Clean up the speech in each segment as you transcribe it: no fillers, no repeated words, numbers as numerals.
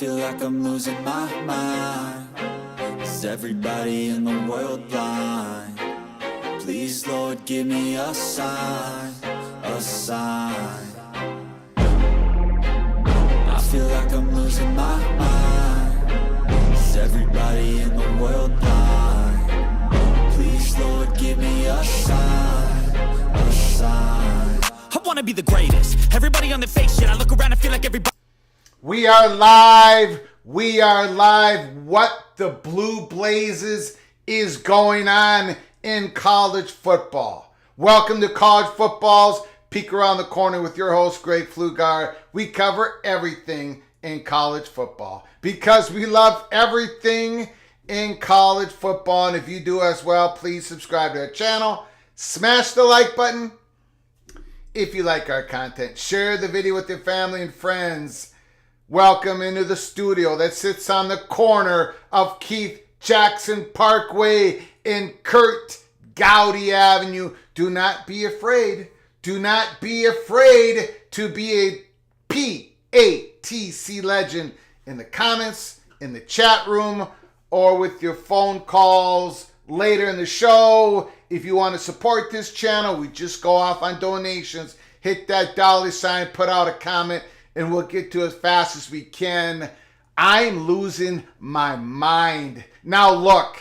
feel like I'm losing my mind. Is everybody in the world blind? Please, Lord, give me a sign, a sign. I feel like I'm losing my mind. Is everybody in the world blind? Please, Lord, give me a sign, a sign. I wanna be the greatest. Everybody on the fake shit. I look around and feel like everybody. We are live. We are live. What the Blue Blazes is going on in college football? Welcome to College Football's Peek Around the Corner with your host, Greg Pflugar. We cover everything in college football because we love everything in college football. And if you do as well, please subscribe to our channel. Smash the like button if you like our content. Share the video with your family and friends. Welcome into the studio that sits on the corner of Keith Jackson Parkway and Kurt Gowdy Avenue. Do not be afraid. Do not be afraid to be a PATC legend in the comments, in the chat room, or with your phone calls later in the show. If you want to support this channel, we just go off on donations. Hit that $sign, put out a comment, and we'll get to as fast as we can. I'm losing my mind. Now look,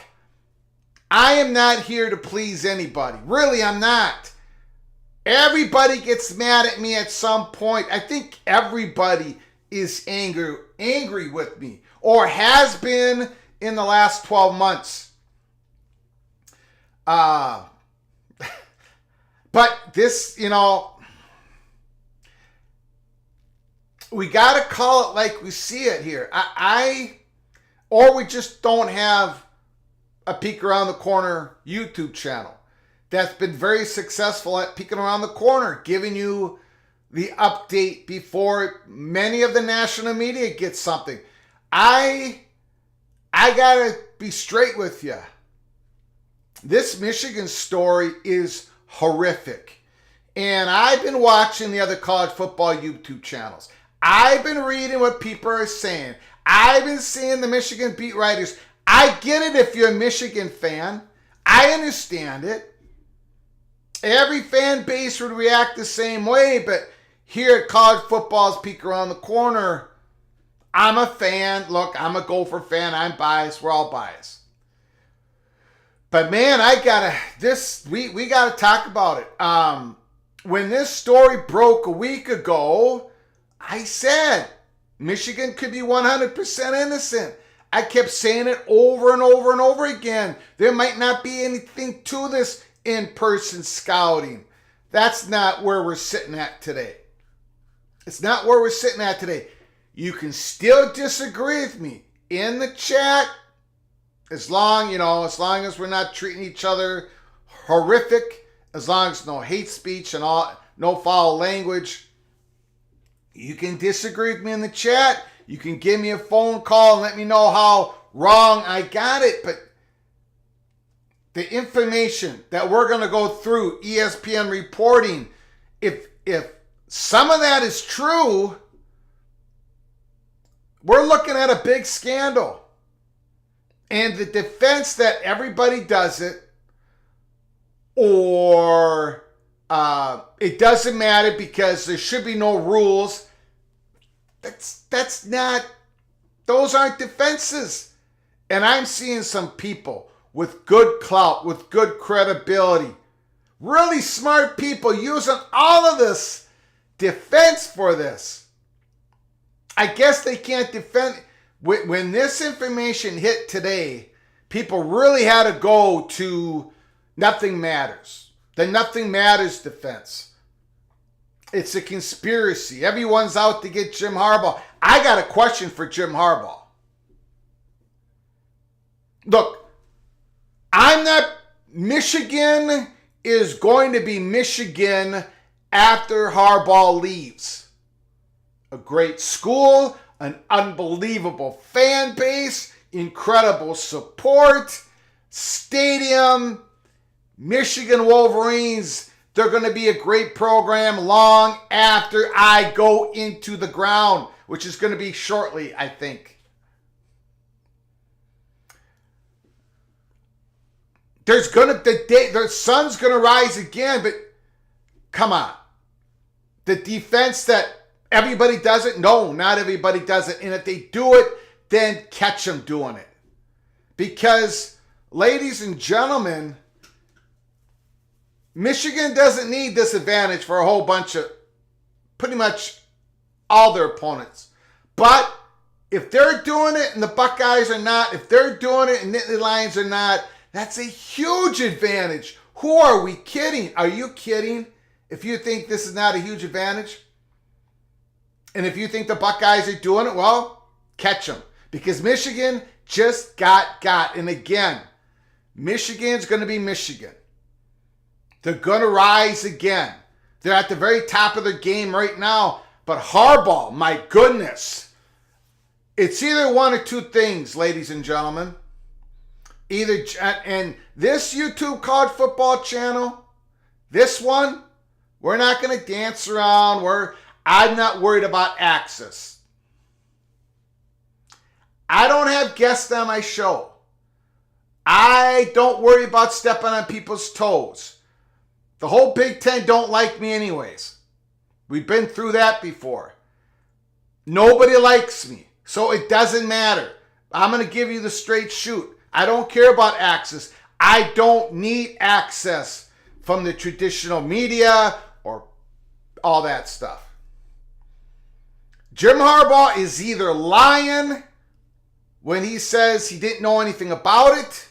I am not here to please anybody. Really, I'm not. Everybody gets mad at me at some point. I think everybody is angry with me, or has been in the last 12 months. But this, we got to call it like we see it here. Or we just don't have a Peek Around the Corner YouTube channel. that's been very successful at peeking around the corner, giving you the update before many of the national media get something. I gotta be straight with you. This Michigan story is horrific. And I've been watching the other college football YouTube channels. I've been reading what people are saying. I've been seeing the Michigan beat writers. I get it if you're a Michigan fan. I understand it. Every fan base would react the same way, but here at College Football's Peek Around the Corner, I'm a fan. Look, I'm a Gopher fan. I'm biased. We're all biased. But man, we gotta talk about it. When this story broke a week ago, I said Michigan could be 100% innocent. I kept saying it over and over and over again. There might not be anything to this in-person scouting. That's not where we're sitting at today. It's not where we're sitting at today. You can still disagree with me in the chat. As long as we're not treating each other horrific, as long as no hate speech and no foul language, you can disagree with me in the chat. You can give me a phone call and let me know how wrong I got it. But the information that we're going to go through, ESPN reporting, if some of that is true, we're looking at a big scandal. And the defense that everybody does it, or it doesn't matter because there should be no rules, those aren't defenses. And I'm seeing some people with good clout, with good credibility, really smart people using all of this defense for this. I guess they can't defend. When this information hit today, people really had to go to nothing matters. The nothing matters defense. It's a conspiracy. Everyone's out to get Jim Harbaugh. I got a question for Jim Harbaugh. Look, Michigan is going to be Michigan after Harbaugh leaves. A great school, an unbelievable fan base, incredible support, stadium, Michigan Wolverines. They're going to be a great program long after I go into the ground, which is going to be shortly, I think. The sun's going to rise again, but come on. The defense that everybody does it? No, not everybody does it. And if they do it, then catch them doing it. Because, ladies and gentlemen, Michigan doesn't need this advantage for a whole bunch of, pretty much all their opponents. But if they're doing it and the Buckeyes are not, if they're doing it and Nittany Lions are not, that's a huge advantage. Who are we kidding? Are you kidding if you think this is not a huge advantage? And if you think the Buckeyes are doing it, well, catch them. Because Michigan just got. And again, Michigan's going to be Michigan. They're going to rise again. They're at the very top of their game right now. But Harbaugh, my goodness. It's either one or two things, ladies and gentlemen. And this YouTube college football channel, this one, we're not going to dance around. I'm not worried about access. I don't have guests on my show. I don't worry about stepping on people's toes. The whole Big Ten don't like me anyways. We've been through that before. Nobody likes me, so it doesn't matter. I'm going to give you the straight shoot. I don't care about access. I don't need access from the traditional media or all that stuff. Jim Harbaugh is either lying when he says he didn't know anything about it.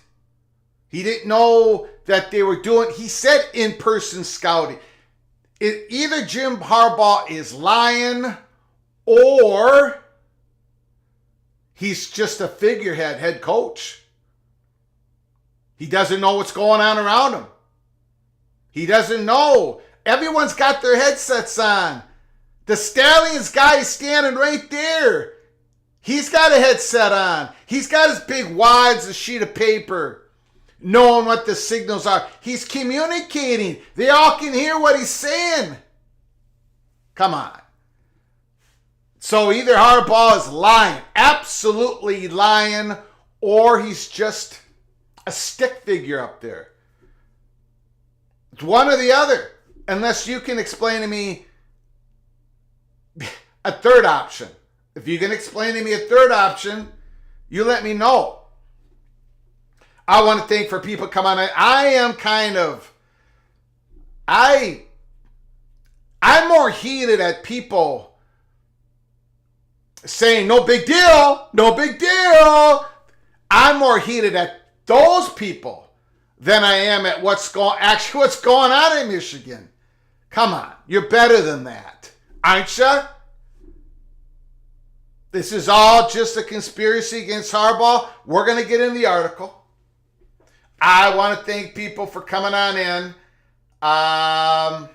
He didn't know that they were doing, he said in-person scouting. Either Jim Harbaugh is lying or he's just a figurehead head coach. He doesn't know what's going on around him. He doesn't know. Everyone's got their headsets on. The Stallions guy is standing right there. He's got a headset on. He's got his big wads, a sheet of paper, knowing what the signals are. He's communicating. They all can hear what he's saying. Come on. So either Harbaugh is lying, absolutely lying, or he's just a stick figure up there. It's one or the other, unless you can explain to me a third option. If you can explain to me a third option, you let me know. I want to thank for people coming on. I'm more heated at people saying no big deal, no big deal. I'm more heated at those people than I am at what's going on in Michigan. Come on, you're better than that, aren't you? This is all just a conspiracy against Harbaugh. We're going to get in the article. I want to thank people for coming on in. I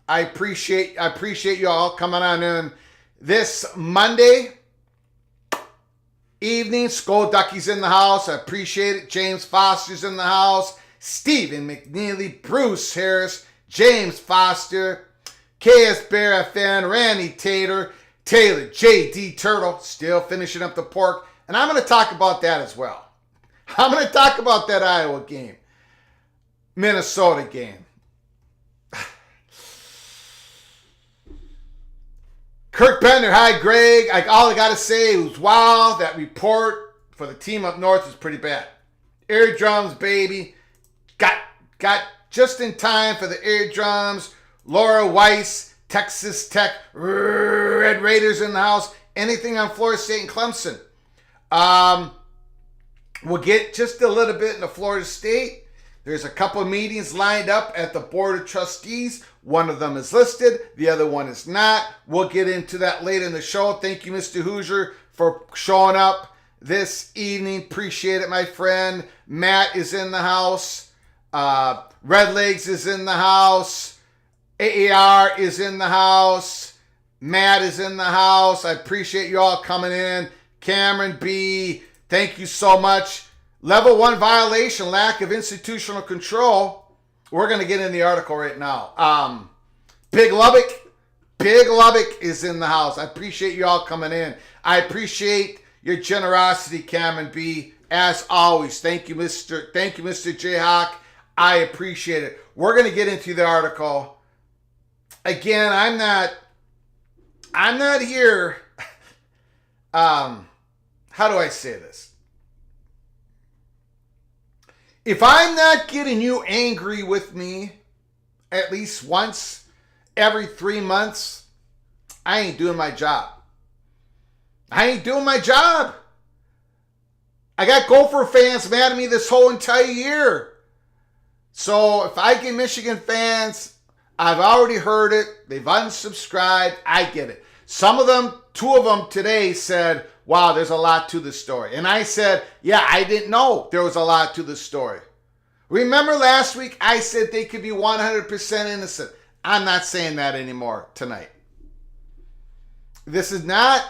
appreciate you all coming on in. This Monday evening, Skull Ducky's in the house. I appreciate it. James Foster's in the house. Stephen McNeely, Bruce Harris, James Foster, KS Bear FN, Randy Taylor, JD Turtle, still finishing up the pork. And I'm going to talk about that as well. I'm going to talk about that Iowa game, Minnesota game. Kirk Bender, hi Greg. All I got to say is, wow, that report for the team up north is pretty bad. Eardrums, baby. Got just in time for the eardrums. Laura Weiss, Texas Tech, Red Raiders in the house. Anything on Florida State and Clemson. We'll get just a little bit into Florida State. There's a couple of meetings lined up at the Board of Trustees. One of them is listed. The other one is not. We'll get into that later in the show. Thank you, Mr. Hoosier, for showing up this evening. Appreciate it, my friend. Matt is in the house. Red Legs is in the house. AAR is in the house. Matt is in the house. I appreciate you all coming in. Cameron B., thank you so much. Level 1 violation, lack of institutional control. We're going to get in the article right now. Big Lubbock is in the house. I appreciate you all coming in. I appreciate your generosity, Cameron B., as always. Thank you, Mr. Jayhawk. I appreciate it. We're going to get into the article. Again, I'm not here. How do I say this? If I'm not getting you angry with me at least once every 3 months, I ain't doing my job. I got Gopher fans mad at me this whole entire year. So if I get Michigan fans, I've already heard it. They've unsubscribed. I get it. Some of them, 2 of them today said, wow, there's a lot to the story. And I said, yeah, I didn't know there was a lot to the story. Remember last week I said they could be 100% innocent. I'm not saying that anymore tonight. This is not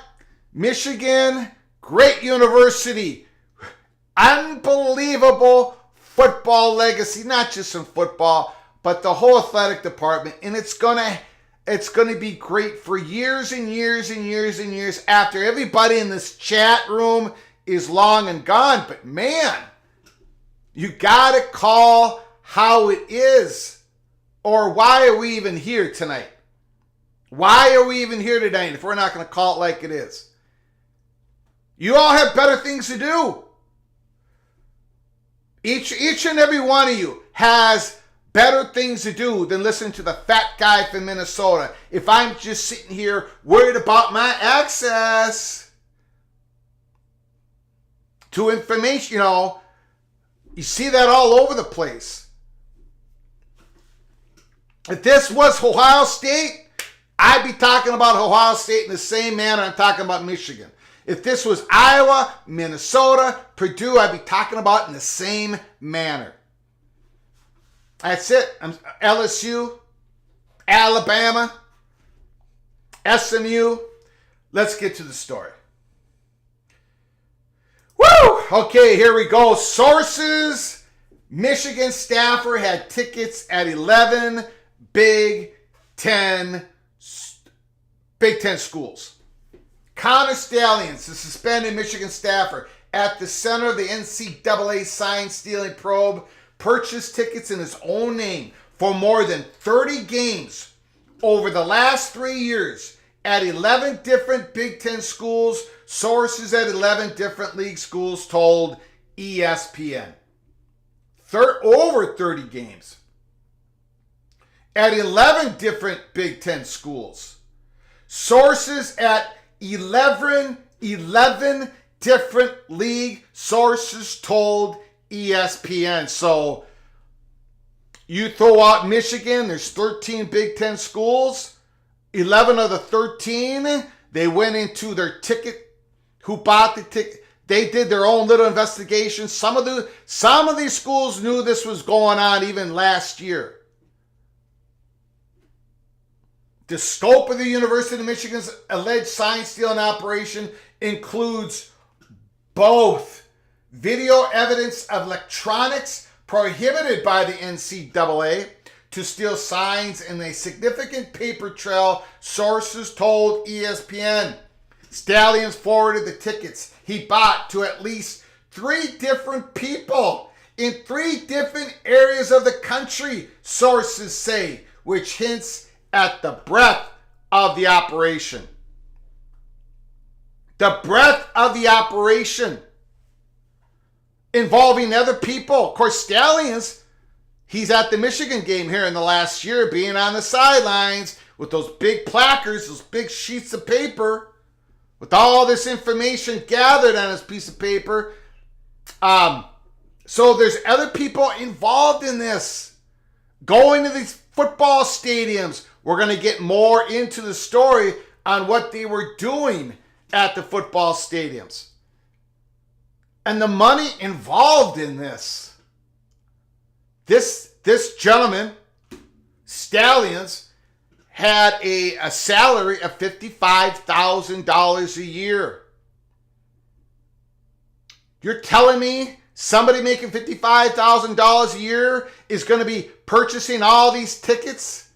Michigan, great university, unbelievable football legacy, not just in football, but the whole athletic department. And it's gonna be great for years and years and years and years after everybody in this chat room is long and gone. But man, you gotta call how it is. Or why are we even here tonight? Why are we even here tonight if we're not gonna call it like it is? You all have better things to do. Each and every one of you has better things to do than listen to the fat guy from Minnesota. If I'm just sitting here worried about my access to information, you see that all over the place. If this was Ohio State, I'd be talking about Ohio State in the same manner I'm talking about Michigan. If this was Iowa, Minnesota, Purdue, I'd be talking about it in the same manner. That's it. LSU, Alabama, SMU. Let's get to the story. Woo! Okay, here we go. Sources. Michigan staffer had tickets at 11 Big Ten schools. Connor Stalions, the suspended Michigan staffer at the center of the NCAA sign-stealing probe, purchased tickets in his own name for more than 30 games over the last 3 years at 11 different Big Ten schools. Sources at 11 different league schools told ESPN. Over 30 games at 11 different Big Ten schools. Sources at 11 different league sources told ESPN. So you throw out Michigan, there's 13 Big Ten schools. 11 of the 13, they went into their ticket, who bought the ticket. They did their own little investigation. Some of these schools knew this was going on even last year. The scope of the University of Michigan's alleged sign stealing operation includes both video evidence of electronics prohibited by the NCAA to steal signs and a significant paper trail, sources told ESPN. Stalions forwarded the tickets he bought to at least 3 different people in 3 different areas of the country, sources say, which hints at the breadth of the operation. The breadth of the operation involving other people. Of course, Stalions, he's at the Michigan game here in the last year, being on the sidelines with those big placards, those big sheets of paper, with all this information gathered on his piece of paper. So there's other people involved in this. Going to these football stadiums. We're going to get more into the story on what they were doing at the football stadiums. And the money involved in this. This gentleman, Stalions, had a salary of $55,000 a year. You're telling me somebody making $55,000 a year is going to be purchasing all these tickets?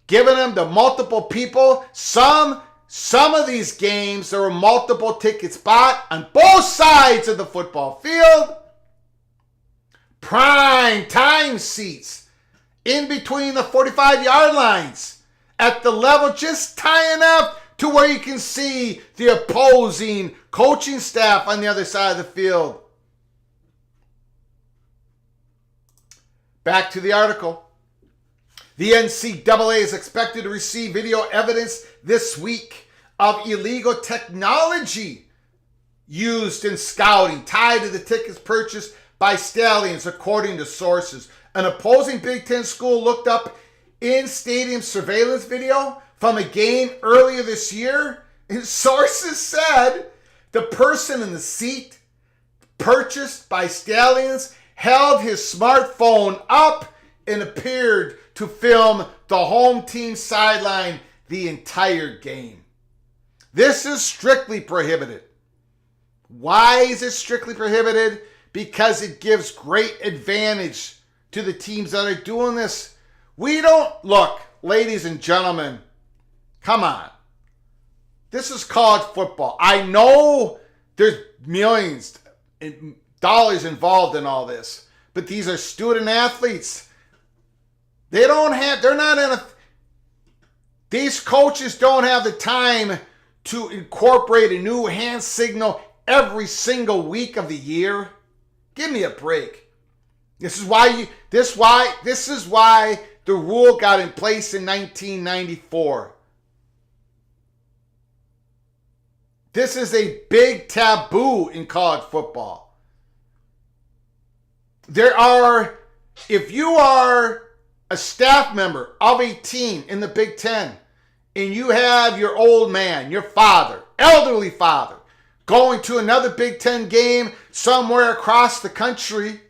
Giving them to multiple people? Some of these games, there were multiple tickets bought on both sides of the football field. Prime time seats in between the 45-yard lines at the level just high enough to where you can see the opposing coaching staff on the other side of the field. Back to the article. The NCAA is expected to receive video evidence this week of illegal technology used in scouting tied to the tickets purchased by Stalions, according to sources. An opposing Big Ten school looked up in-stadium surveillance video from a game earlier this year, and sources said the person in the seat purchased by Stalions held his smartphone up and appeared to film the home team sideline the entire game. This is strictly prohibited. Why is it strictly prohibited? Because it gives great advantage to the teams that are doing this. We don't, look, ladies and gentlemen, come on. This is college football. I know there's millions of dollars involved in all this, but these are student athletes. These coaches don't have the time to incorporate a new hand signal every single week of the year. Give me a break. This is why the rule got in place in 1994. This is a big taboo in college football. If you are a staff member of a team in the Big Ten, and you have your old man, your father, elderly father, going to another Big Ten game somewhere across the country,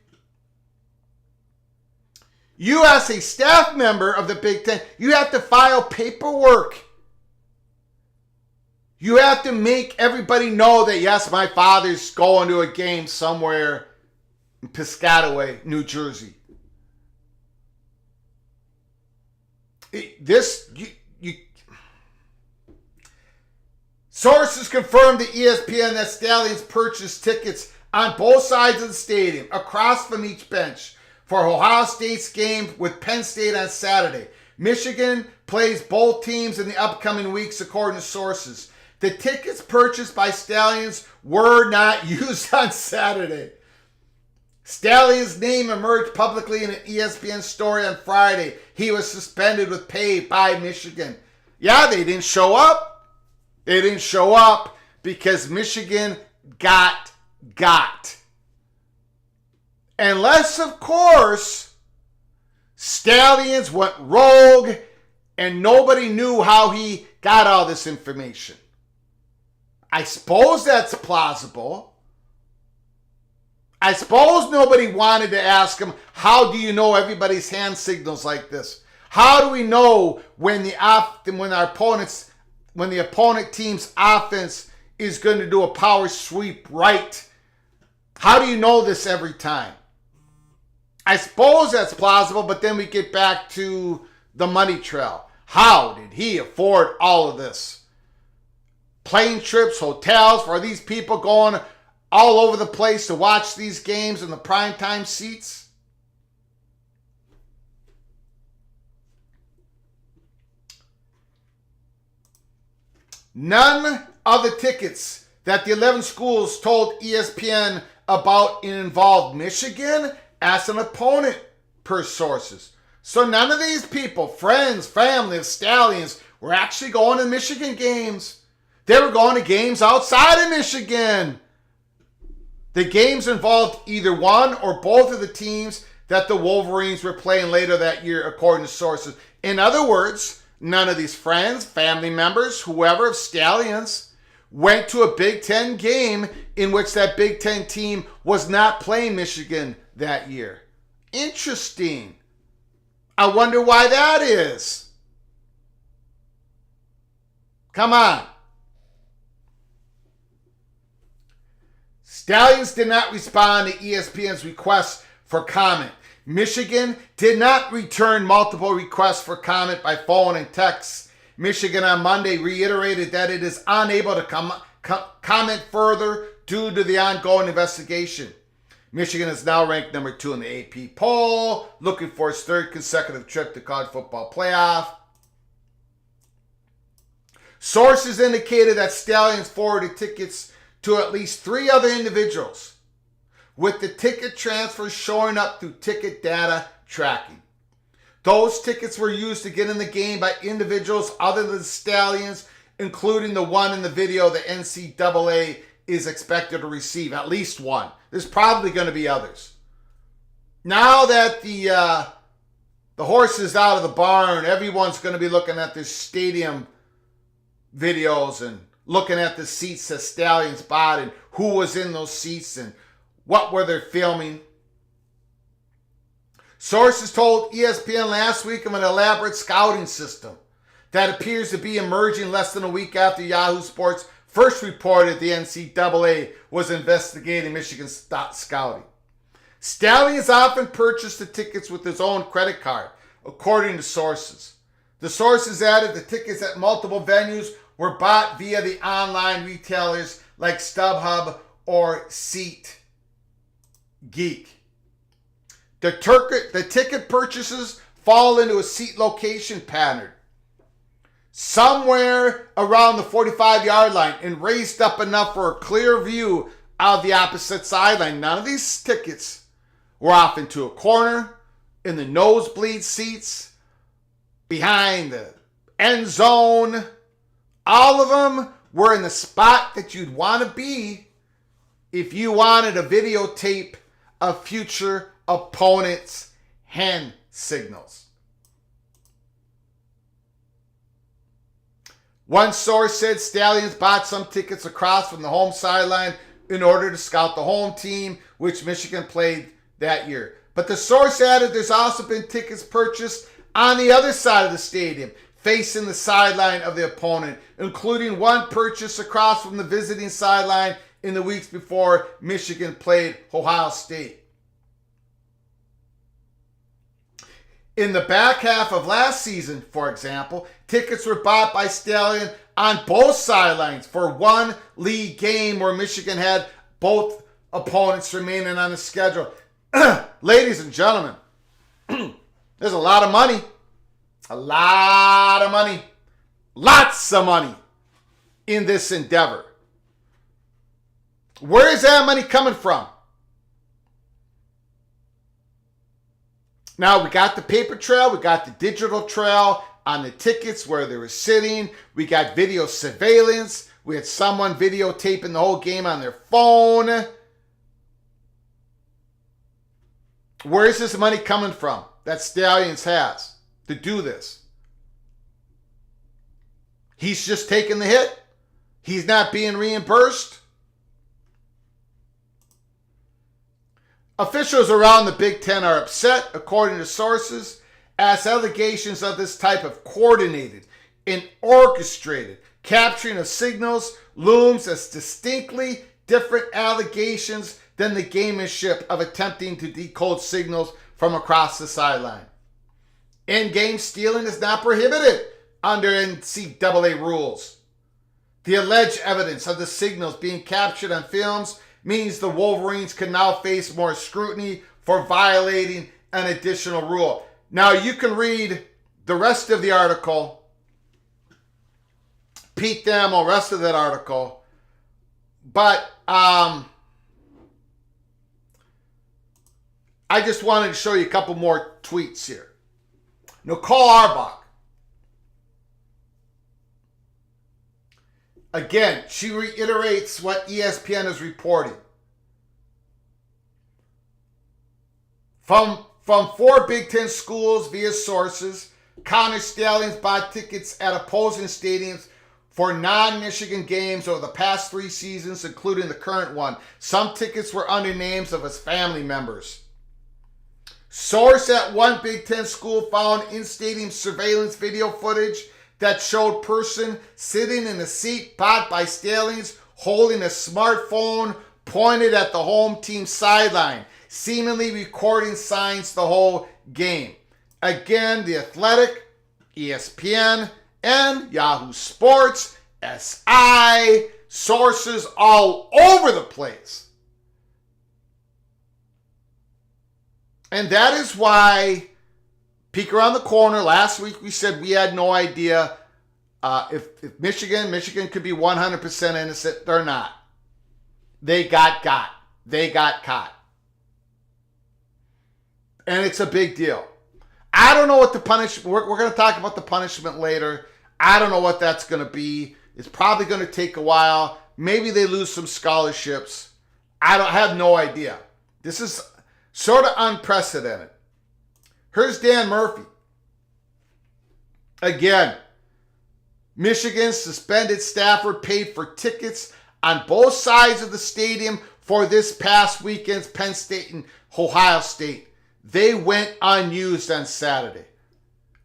You, as a staff member of the Big Ten, you have to file paperwork. You have to make everybody know that, yes, my father's going to a game somewhere in Piscataway, New Jersey. Sources confirmed to ESPN that Stallions purchased tickets on both sides of the stadium, across from each bench, for Ohio State's game with Penn State on Saturday. Michigan plays both teams in the upcoming weeks, according to sources. The tickets purchased by Stallions were not used on Saturday. Stallion's name emerged publicly in an ESPN story on Friday. He was suspended with pay by Michigan. Yeah, they didn't show up. They didn't show up because Michigan got. Unless, of course, Stallions went rogue and nobody knew how he got all this information. I suppose that's plausible. I suppose nobody wanted to ask him, how do you know everybody's hand signals like this? How do we know when the opponent team's offense is going to do a power sweep right? How do you know this every time? I suppose that's plausible, but then we get back to the money trail. How did he afford all of this? Plane trips, hotels, for these people going all over the place to watch these games in the primetime seats? None of the tickets that the 11 schools told ESPN about involved Michigan as an opponent, per sources. So none of these people, friends, family of Stallions, were actually going to Michigan games. They were going to games outside of Michigan. The games involved either one or both of the teams that the Wolverines were playing later that year, according to sources. In other words, none of these friends, family members, whoever of Stallions went to a Big Ten game in which that Big Ten team was not playing Michigan that year. Interesting. I wonder why that is. Come on. Stallions did not respond to ESPN's request for comment. Michigan did not return multiple requests for comment by phone and text. Michigan on Monday reiterated that it is unable to comment further due to the ongoing investigation. Michigan is now ranked number 2 in the AP poll, looking for its third consecutive trip to college football playoff. Sources indicated that Stallions forwarded tickets to at least 3 other individuals, with the ticket transfers showing up through ticket data tracking. Those tickets were used to get in the game by individuals other than the Stallions, including the one in the video the NCAA is expected to receive. At least one. There's probably going to be others. Now that the horse is out of the barn, everyone's going to be looking at their stadium videos and looking at the seats that Stallions bought and who was in those seats and what were they filming. Sources told ESPN last week of an elaborate scouting system that appears to be emerging less than a week after Yahoo Sports first reported the NCAA was investigating Michigan's scouting. Stallions often purchased the tickets with his own credit card, according to sources. The sources added the tickets at multiple venues were bought via the online retailers like StubHub or SeatGeek. The ticket purchases fall into a seat location pattern somewhere around the 45-yard line and raised up enough for a clear view of the opposite sideline. None of these tickets were off into a corner, in the nosebleed seats, behind the end zone. All of them were in the spot that you'd want to be if you wanted a videotape of future opponents' hand signals. One source said Stallions bought some tickets across from the home sideline in order to scout the home team, which Michigan played that year. But the source added there's also been tickets purchased on the other side of the stadium, facing the sideline of the opponent, including one purchased across from the visiting sideline in the weeks before Michigan played Ohio State. In the back half of last season, for example, tickets were bought by Stallion on both sidelines for one league game where Michigan had both opponents remaining on the schedule. Ladies and gentlemen, there's a lot of money. A lot of money. Lots of money in this endeavor. Where is that money coming from? Now, we got the paper trail, we got the digital trail on the tickets where they were sitting. We got video surveillance. We had someone videotaping the whole game on their phone. Where is this money coming from that Stallions has to do this? He's just taking the hit. He's not being reimbursed. Officials around the Big Ten are upset, according to sources, as allegations of this type of coordinated and orchestrated capturing of signals looms as distinctly different allegations than the gamemanship of attempting to decode signals from across the sideline. In-game stealing is not prohibited under NCAA rules. The alleged evidence of the signals being captured on films means the Wolverines can now face more scrutiny for violating an additional rule. Now, you can read the rest of the article, Pete Thamel, rest of that article, but I just wanted to show you a couple more tweets here. Nicole Arbach. Again, she reiterates what ESPN is reporting. From 4 Big Ten schools via sources, Connor Stallions bought tickets at opposing stadiums for non-Michigan games over the past 3 seasons, including the current one. Some tickets were under names of his family members. Source at one Big Ten school found in-stadium surveillance video footage that showed person sitting in a seat bought by Stallions holding a smartphone pointed at the home team sideline, seemingly recording signs the whole game. Again, The Athletic, ESPN, and Yahoo Sports, SI, sources all over the place. And that is why, peek around the corner, last week we said we had no idea if Michigan could be 100% innocent. They're not. They got got. They got caught. And it's a big deal. I don't know what the punishment, we're going to talk about the punishment later. I don't know what that's going to be. It's probably going to take a while. Maybe they lose some scholarships. I have no idea. This is sort of unprecedented. Here's Dan Murphy. Again, Michigan's suspended staffer paid for tickets on both sides of the stadium for this past weekend's Penn State and Ohio State. They went unused on Saturday.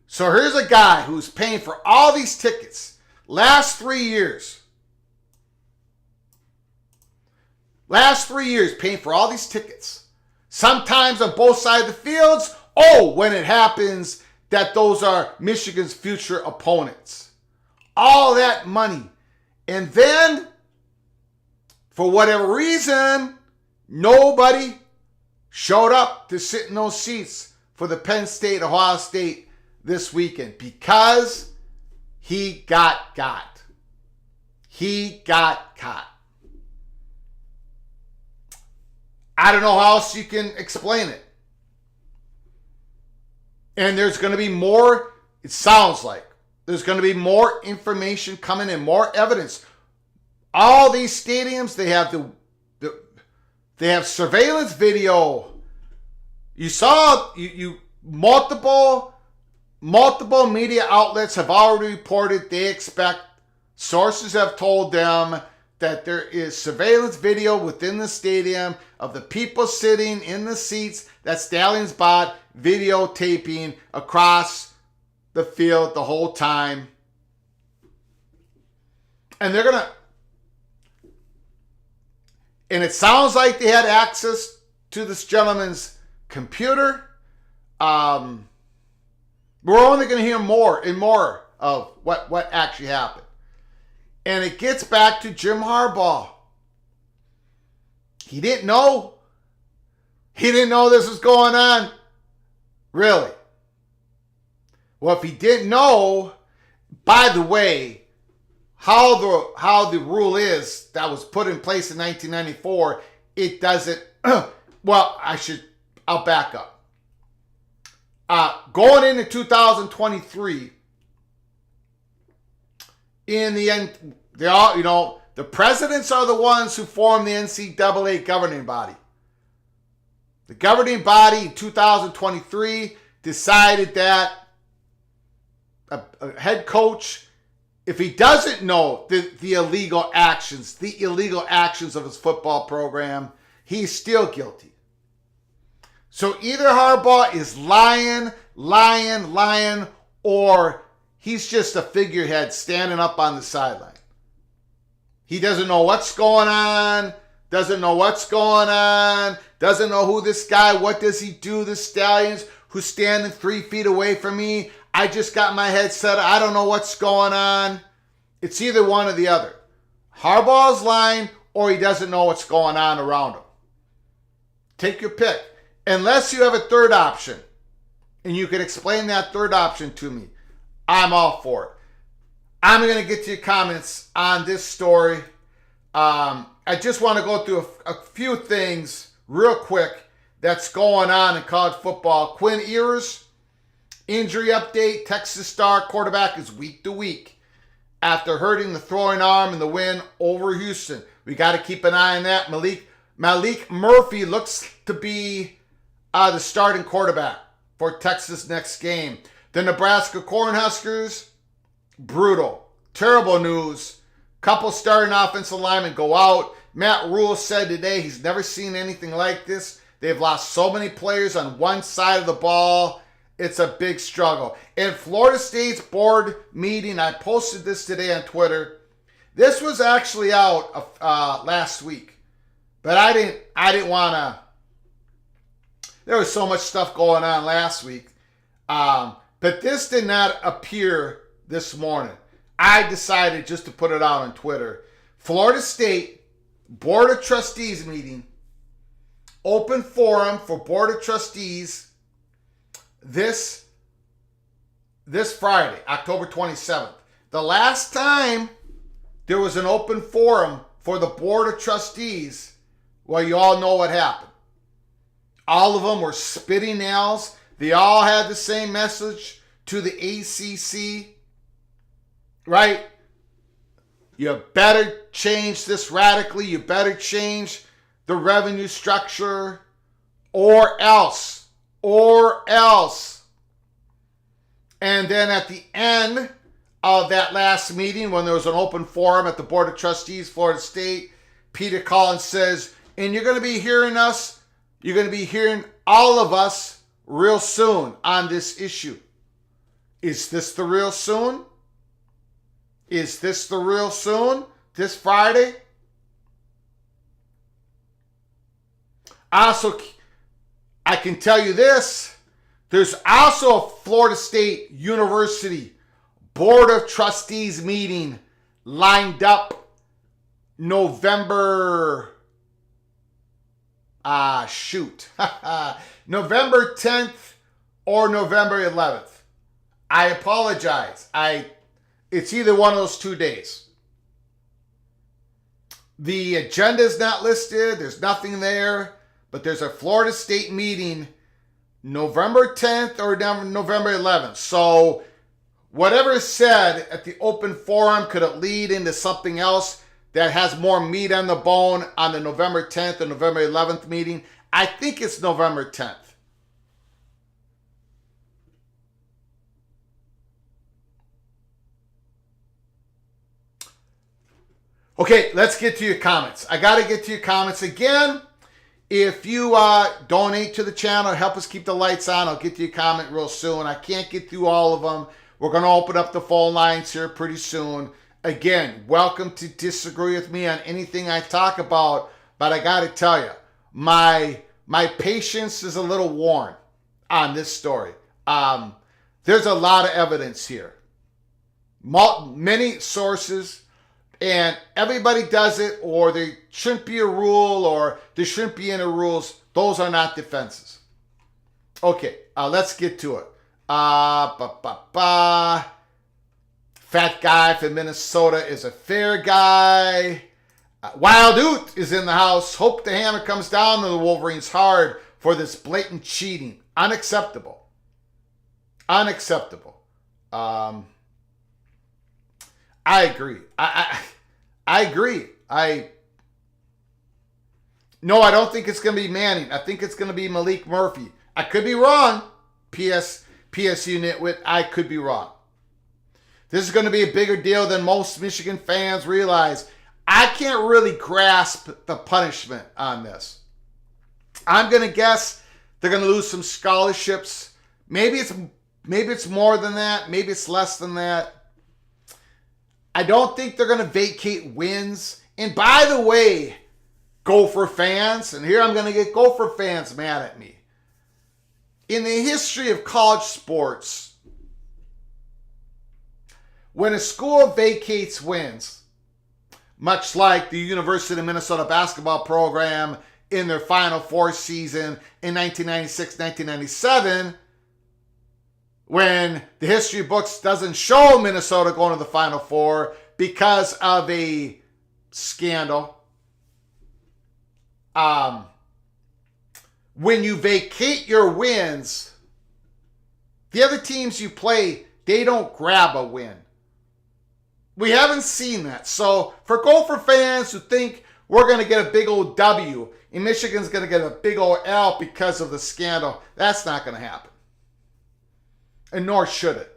So here's a guy who's paying for all these tickets. Last 3 years paying for all these tickets. Sometimes on both sides of the fields. Oh, when it happens that those are Michigan's future opponents. All that money. And then, for whatever reason, nobody showed up to sit in those seats for the Penn State, Ohio State this weekend because he got got. He got caught. I don't know how else you can explain it. And there's going to be more, it sounds like, there's going to be more information coming in, more evidence. All these stadiums, they have surveillance video. You saw, multiple media outlets have already reported they expect, sources have told them that there is surveillance video within the stadium of the people sitting in the seats that Stallions bought, videotaping across the field the whole time. And they're going to... And it sounds like they had access to this gentleman's computer. We're only going to hear more and more of what actually happened. And it gets back to Jim Harbaugh. He didn't know. He didn't know this was going on. Really. Well, if he didn't know, by the way, how the rule is that was put in place in 1994, it doesn't, well, I'll back up. Going into 2023, in the end, the presidents are the ones who form the NCAA governing body. The governing body in 2023 decided that a head coach, if he doesn't know the illegal actions of his football program, he's still guilty. So either Harbaugh is lying, or he's just a figurehead standing up on the sideline. He doesn't know what's going on, doesn't know who this guy, what does he do, the Stallions, who's standing 3 feet away from me. I just got my head set. I don't know what's going on. It's either one or the other. Harbaugh's lying, or he doesn't know what's going on around him. Take your pick. Unless you have a third option, and you can explain that third option to me, I'm all for it. I'm going to get to your comments on this story. I just want to go through a few things real quick that's going on in college football. Quinn Ewers, injury update. Texas star quarterback is week to week after hurting the throwing arm in the win over Houston. We got to keep an eye on that. Malik Murphy looks to be the starting quarterback for Texas next game. The Nebraska Cornhuskers, brutal. Terrible news. Couple starting offensive linemen go out. Matt Rule said today he's never seen anything like this. They've lost so many players on one side of the ball. It's a big struggle. In Florida State's board meeting, I posted this today on Twitter. This was actually out last week, but I didn't want to. There was so much stuff going on last week, but this did not appear this morning. I decided just to put it out on Twitter. Florida State Board of Trustees meeting, open forum for Board of Trustees this Friday, October 27th. The last time there was an open forum for the Board of Trustees, well, you all know what happened. All of them were spitting nails. They all had the same message to the ACC, right? You better change this radically. You better change the revenue structure or else. And then at the end of that last meeting, when there was an open forum at the Board of Trustees, Florida State, Peter Collins says, and you're going to be hearing us, you're going to be hearing all of us real soon on this issue. Is this the real soon? Is this the real soon? This Friday? Also, I can tell you this. There's also a Florida State University Board of Trustees meeting lined up November... November 10th or November 11th. I apologize. It's either one of those 2 days. The agenda is not listed. There's nothing there. But there's a Florida State meeting November 10th or November 11th. So whatever is said at the open forum, could it lead into something else that has more meat on the bone on the November 10th or November 11th meeting? I think it's November 10th. Okay, let's get to your comments. I got to get to your comments again. If you donate to the channel, help us keep the lights on, I'll get to your comment real soon. I can't get through all of them. We're going to open up the phone lines here pretty soon. Again, welcome to disagree with me on anything I talk about, but I got to tell you, my patience is a little worn on this story. There's a lot of evidence here. Many sources, and everybody does it, or there shouldn't be a rule, or there shouldn't be any rules. Those are not defenses. Okay, let's get to it. Fat guy from Minnesota is a fair guy. Wild Oot is in the house. Hope the hammer comes down on the Wolverines hard for this blatant cheating. Unacceptable. Unacceptable. I agree. I agree. No, I don't think it's going to be Manning. I think it's going to be Malik Murphy. I could be wrong. PSU nitwit. I could be wrong. This is going to be a bigger deal than most Michigan fans realize. I can't really grasp the punishment on this. I'm going to guess they're going to lose some scholarships. Maybe it's more than that. Maybe it's less than that. I don't think they're going to vacate wins. And by the way, Gopher fans, and here I'm going to get Gopher fans mad at me. In the history of college sports, when a school vacates wins, much like the University of Minnesota basketball program in their Final Four season in 1996-1997, when the history books doesn't show Minnesota going to the Final Four because of a scandal. When you vacate your wins, the other teams you play, they don't grab a win. We haven't seen that. So for Gopher fans who think we're going to get a big old W and Michigan's going to get a big old L because of the scandal, that's not going to happen. And nor should it.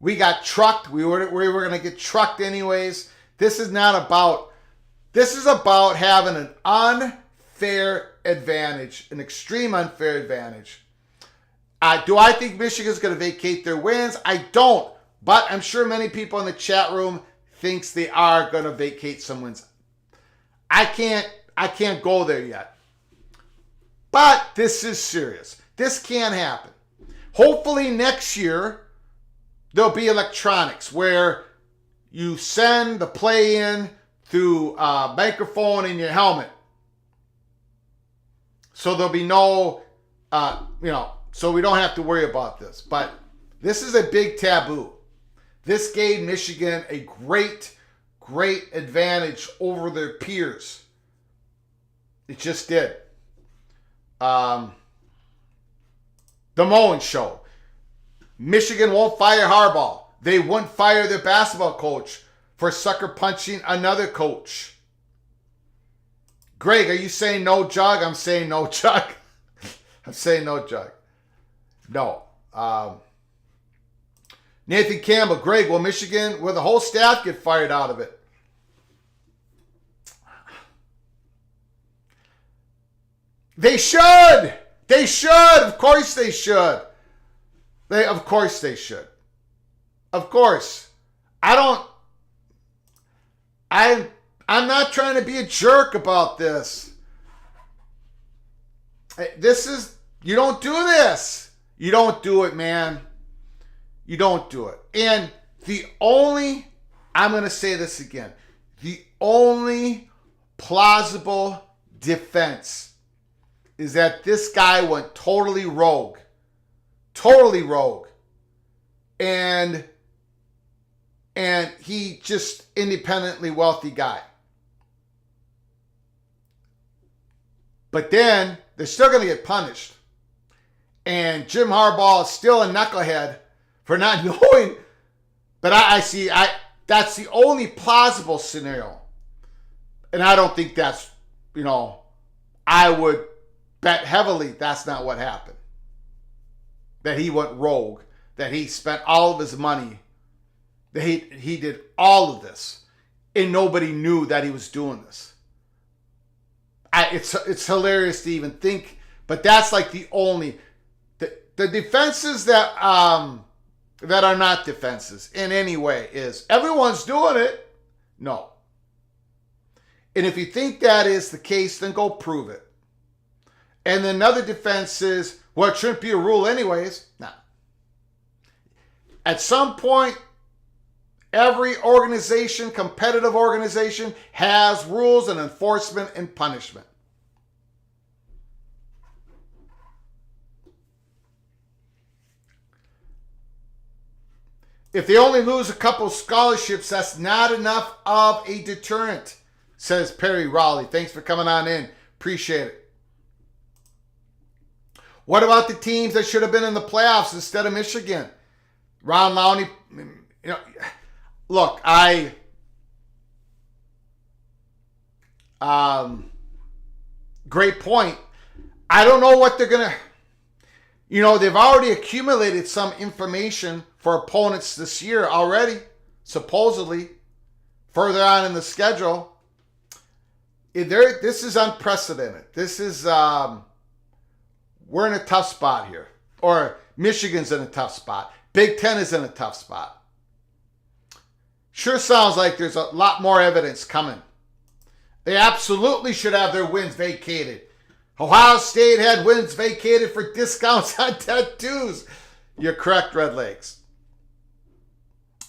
We got trucked. We were going to get trucked anyways. This is about having an unfair advantage, an extreme unfair advantage. Do I think Michigan's going to vacate their wins? I don't. But I'm sure many people in the chat room thinks they are going to vacate some wins. I can't go there yet. But this is serious. This can happen. Hopefully next year, there'll be electronics where you send the play in through a microphone in your helmet. So there'll be no, so we don't have to worry about this. But this is a big taboo. This gave Michigan a great advantage over their peers. It just did. The Mullen Show. Michigan won't fire Harbaugh. They wouldn't fire their basketball coach for sucker punching another coach. Greg, are you saying no jug? I'm saying no jug. I'm saying no jug. No. Nathan Campbell, Greg, will the whole staff get fired out of it? They should. They should. Of course they should. Of course they should. Of course. I'm not trying to be a jerk about this. You don't do this. You don't do it, man. You don't do it. And I'm going to say this again. The only plausible defense is that this guy went totally rogue. Totally rogue. And he just independently wealthy guy. But then they're still going to get punished. And Jim Harbaugh is still a knucklehead for not knowing. But that's the only plausible scenario. And I don't think that's, I would bet heavily that's not what happened. That he went rogue. That he spent all of his money. That he did all of this. and nobody knew that he was doing this. It's hilarious to even think, but that's like the only the defenses that are not defenses in any way is everyone's doing it. No. And if you think that is the case, then go prove it. And then another defense is, well, it shouldn't be a rule anyways. No. At some point, every organization, competitive organization, has rules and enforcement and punishment. If they only lose a couple scholarships, that's not enough of a deterrent, says Perry Raleigh. Thanks for coming on in. Appreciate it. What about the teams that should have been in the playoffs instead of Michigan? Ron Lowney, look, great point. I don't know what they're going to, they've already accumulated some information for opponents this year already, supposedly, further on in the schedule. This is unprecedented. This is, we're in a tough spot here. Or Michigan's in a tough spot. Big Ten is in a tough spot. Sure sounds like there's a lot more evidence coming. They absolutely should have their wins vacated. Ohio State had wins vacated for discounts on tattoos. You're correct, Red Legs.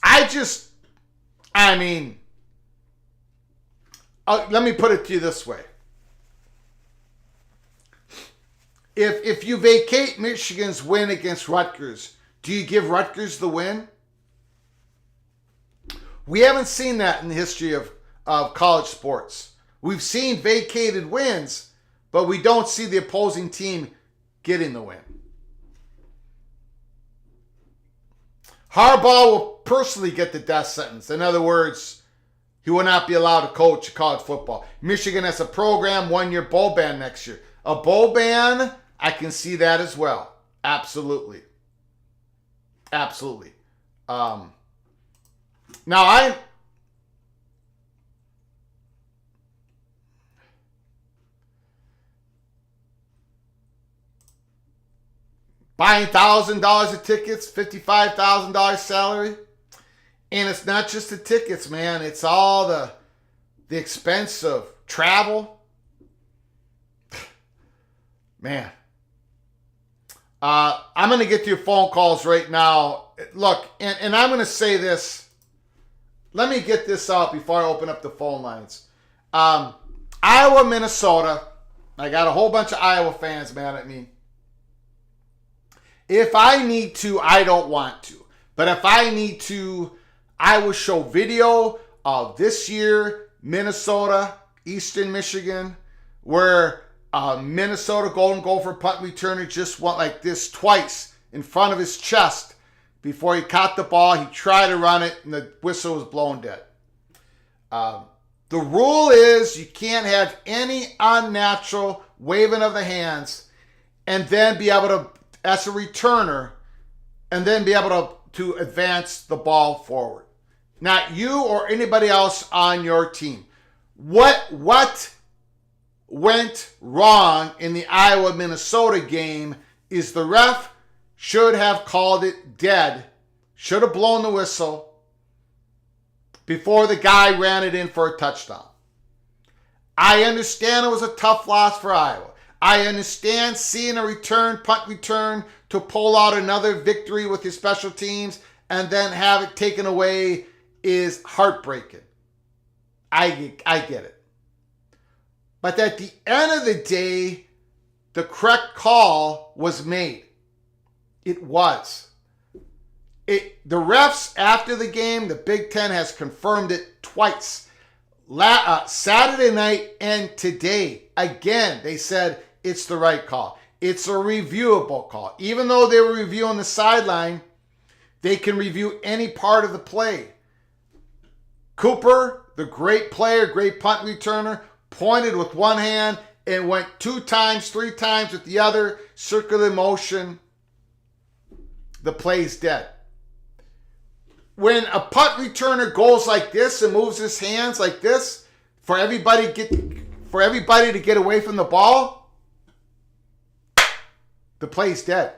Let me put it to you this way. If you vacate Michigan's win against Rutgers, do you give Rutgers the win? We haven't seen that in the history of college sports. We've seen vacated wins, but we don't see the opposing team getting the win. Harbaugh will personally get the death sentence. In other words, he will not be allowed to coach college football. Michigan has a program, 1-year bowl ban next year. A bowl ban, I can see that as well. Absolutely. Absolutely. Now, buying $1,000 of tickets, $55,000 salary. And it's not just the tickets, man. It's all the expense of travel. Man. I'm going to get to your phone calls right now. Look, and I'm going to say this. Let me get this out before I open up the phone lines. Iowa, Minnesota. I got a whole bunch of Iowa fans mad at me. If I need to, I don't want to. But if I need to, I will show video of this year, Minnesota, Eastern Michigan, where Minnesota Golden Gopher punt returner just went like this twice in front of his chest before he caught the ball. He tried to run it, and the whistle was blown dead. The rule is you can't have any unnatural waving of the hands and then be able to, as a returner, and then be able to advance the ball forward. Not you or anybody else on your team. What went wrong in the Iowa-Minnesota game is the ref should have called it dead, should have blown the whistle before the guy ran it in for a touchdown. I understand it was a tough loss for Iowa. I understand seeing a punt return to pull out another victory with your special teams and then have it taken away is heartbreaking. I get it. But at the end of the day, the correct call was made. It was. The refs after the game, the Big Ten has confirmed it twice. Saturday night and today, again, they said it's the right call. It's a reviewable call. Even though they were reviewing the sideline, they can review any part of the play. Cooper, the great player, great punt returner, pointed with one hand and went 2 times, 3 times with the other, circular motion. The play's dead. when a punt returner goes like this and moves his hands like this for everybody to get away from the ball, the play's dead.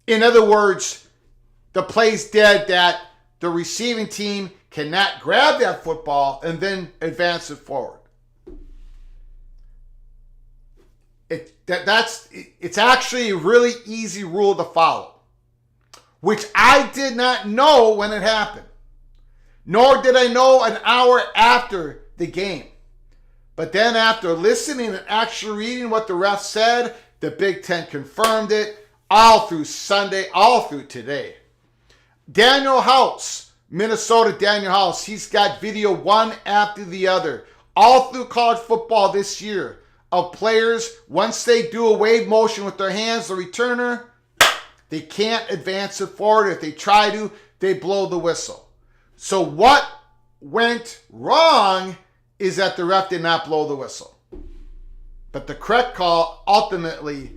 In other words, the play's dead that the receiving team cannot grab that football and then advance it forward. It's actually a really easy rule to follow, which I did not know when it happened, nor did I know an hour after the game. But then after listening and actually reading what the ref said, the Big Ten confirmed it all through Sunday, all through today. Daniel House, Minnesota Daniel House, he's got video one after the other all through college football this year of players, once they do a wave motion with their hands, the returner, they can't advance it forward. If they try to, they blow the whistle. So what went wrong is that the ref did not blow the whistle. But the correct call ultimately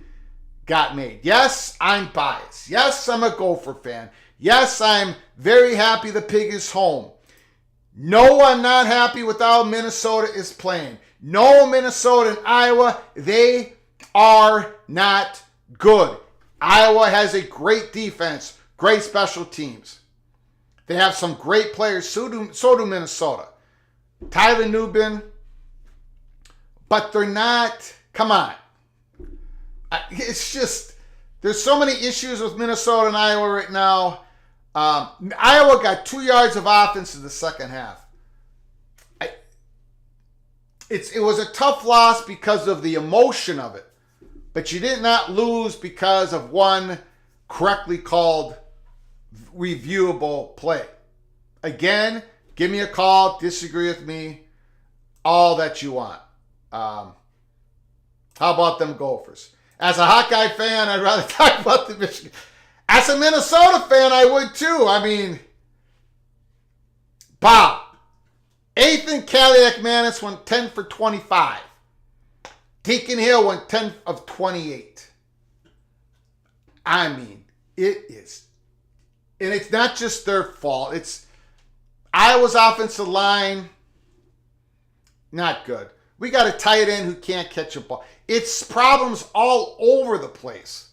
got made. Yes, I'm biased. Yes, I'm a Gopher fan. Yes, I'm very happy the Pig is home. No, I'm not happy with how Minnesota is playing. No, Minnesota and Iowa, they are not good. Iowa has a great defense, great special teams. They have some great players, so do Minnesota. Tyler Nubin, but they're not, come on. It's just, there's so many issues with Minnesota and Iowa right now. Iowa got 2 yards of offense in the second half. It was a tough loss because of the emotion of it, but you did not lose because of one correctly called reviewable play. Again, give me a call, disagree with me, all that you want. How about them Gophers? As a Hawkeye fan, I'd rather talk about the Michigan. As a Minnesota fan, I would too. I mean, Bob. Ethan Kaliak-Manis went 10 for 25. Deacon Hill went 10 of 28. I mean, it is. And it's not just their fault. It's Iowa's offensive line, not good. We got a tight end who can't catch a ball. It's problems all over the place.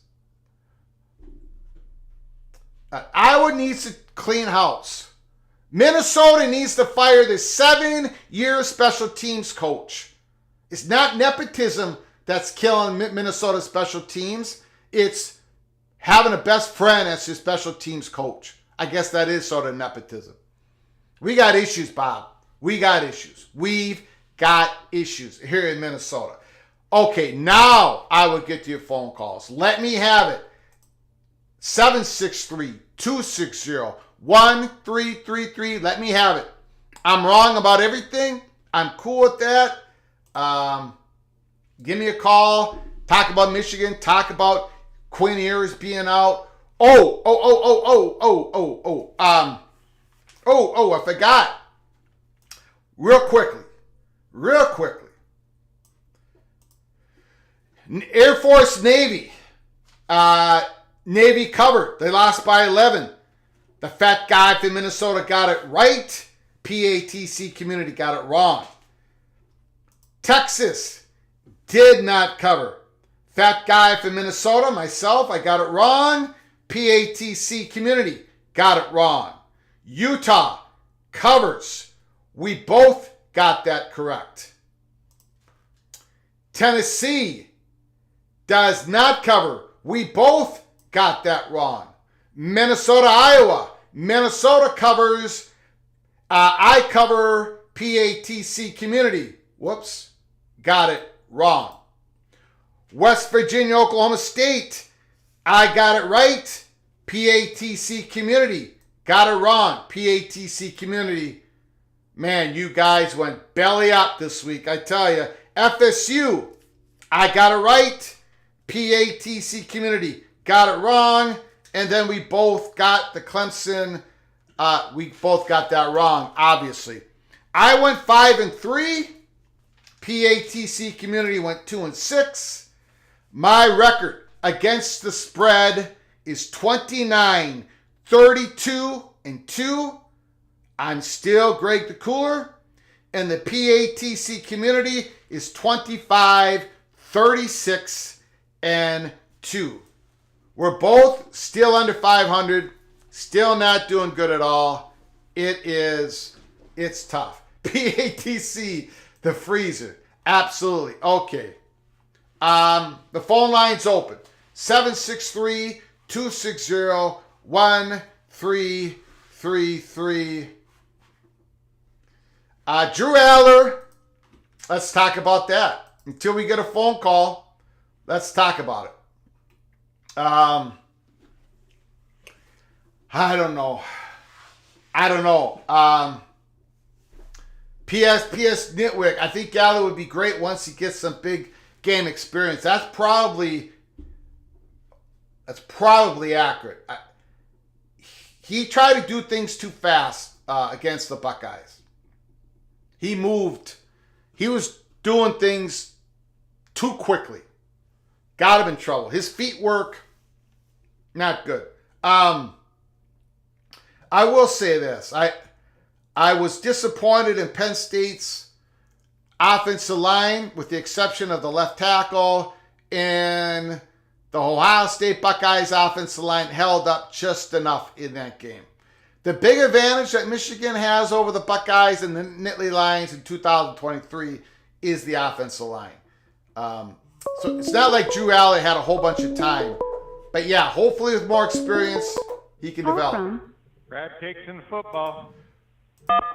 Iowa needs to clean house. Minnesota needs to fire the 7-year special teams coach. It's not nepotism that's killing Minnesota special teams. It's having a best friend as your special teams coach. I guess that is sort of nepotism. We got issues, Bob. We got issues. We've got issues here in Minnesota. Okay, now I will get to your phone calls. Let me have it. 763-260-1333. Let me have it. I'm wrong about everything. I'm cool with that. Give me a call. Talk about Michigan. Talk about Quinn Ewers being out. I forgot. Real quickly. Air Force, Navy. Navy covered. They lost by 11. The fat guy from Minnesota got it right. PATC community got it wrong. Texas did not cover. Fat guy from Minnesota, myself, I got it wrong. PATC community got it wrong. Utah covers. We both got that correct. Tennessee does not cover. We both got that wrong. Minnesota, Iowa. Minnesota covers. I cover PATC community. Whoops. Got it wrong. West Virginia, Oklahoma State. I got it right. PATC community. Got it wrong. PATC community. Man, you guys went belly up this week. I tell you. FSU. I got it right. PATC community. Got it wrong. And then we both got the Clemson. We both got that wrong, obviously. I went 5-3. PATC community went 2-6. My record against the spread is 29, 32, And 2, I'm still Greg the Cooler. And the PATC community is 25, 36, and 2. We're both still under 500, still not doing good at all. It's tough. PATC, the freezer. Absolutely. Okay. The phone line's open. 763-260-1333. Drew Aller, let's talk about that. Until we get a phone call, let's talk about it. I don't know. PS Nitwick, I think Aller would be great once he gets some big game experience. That's probably accurate. He tried to do things too fast against the Buckeyes. He was doing things too quickly. Got him in trouble. His feet work, not good. I will say this. I was disappointed in Penn State's offensive line, with the exception of the left tackle, and the Ohio State Buckeyes offensive line held up just enough in that game. The big advantage that Michigan has over the Buckeyes and the Nittany Lions in 2023 is the offensive line. So it's not like Drew Aller had a whole bunch of time. But yeah, hopefully with more experience, he can develop. Crab cakes in football.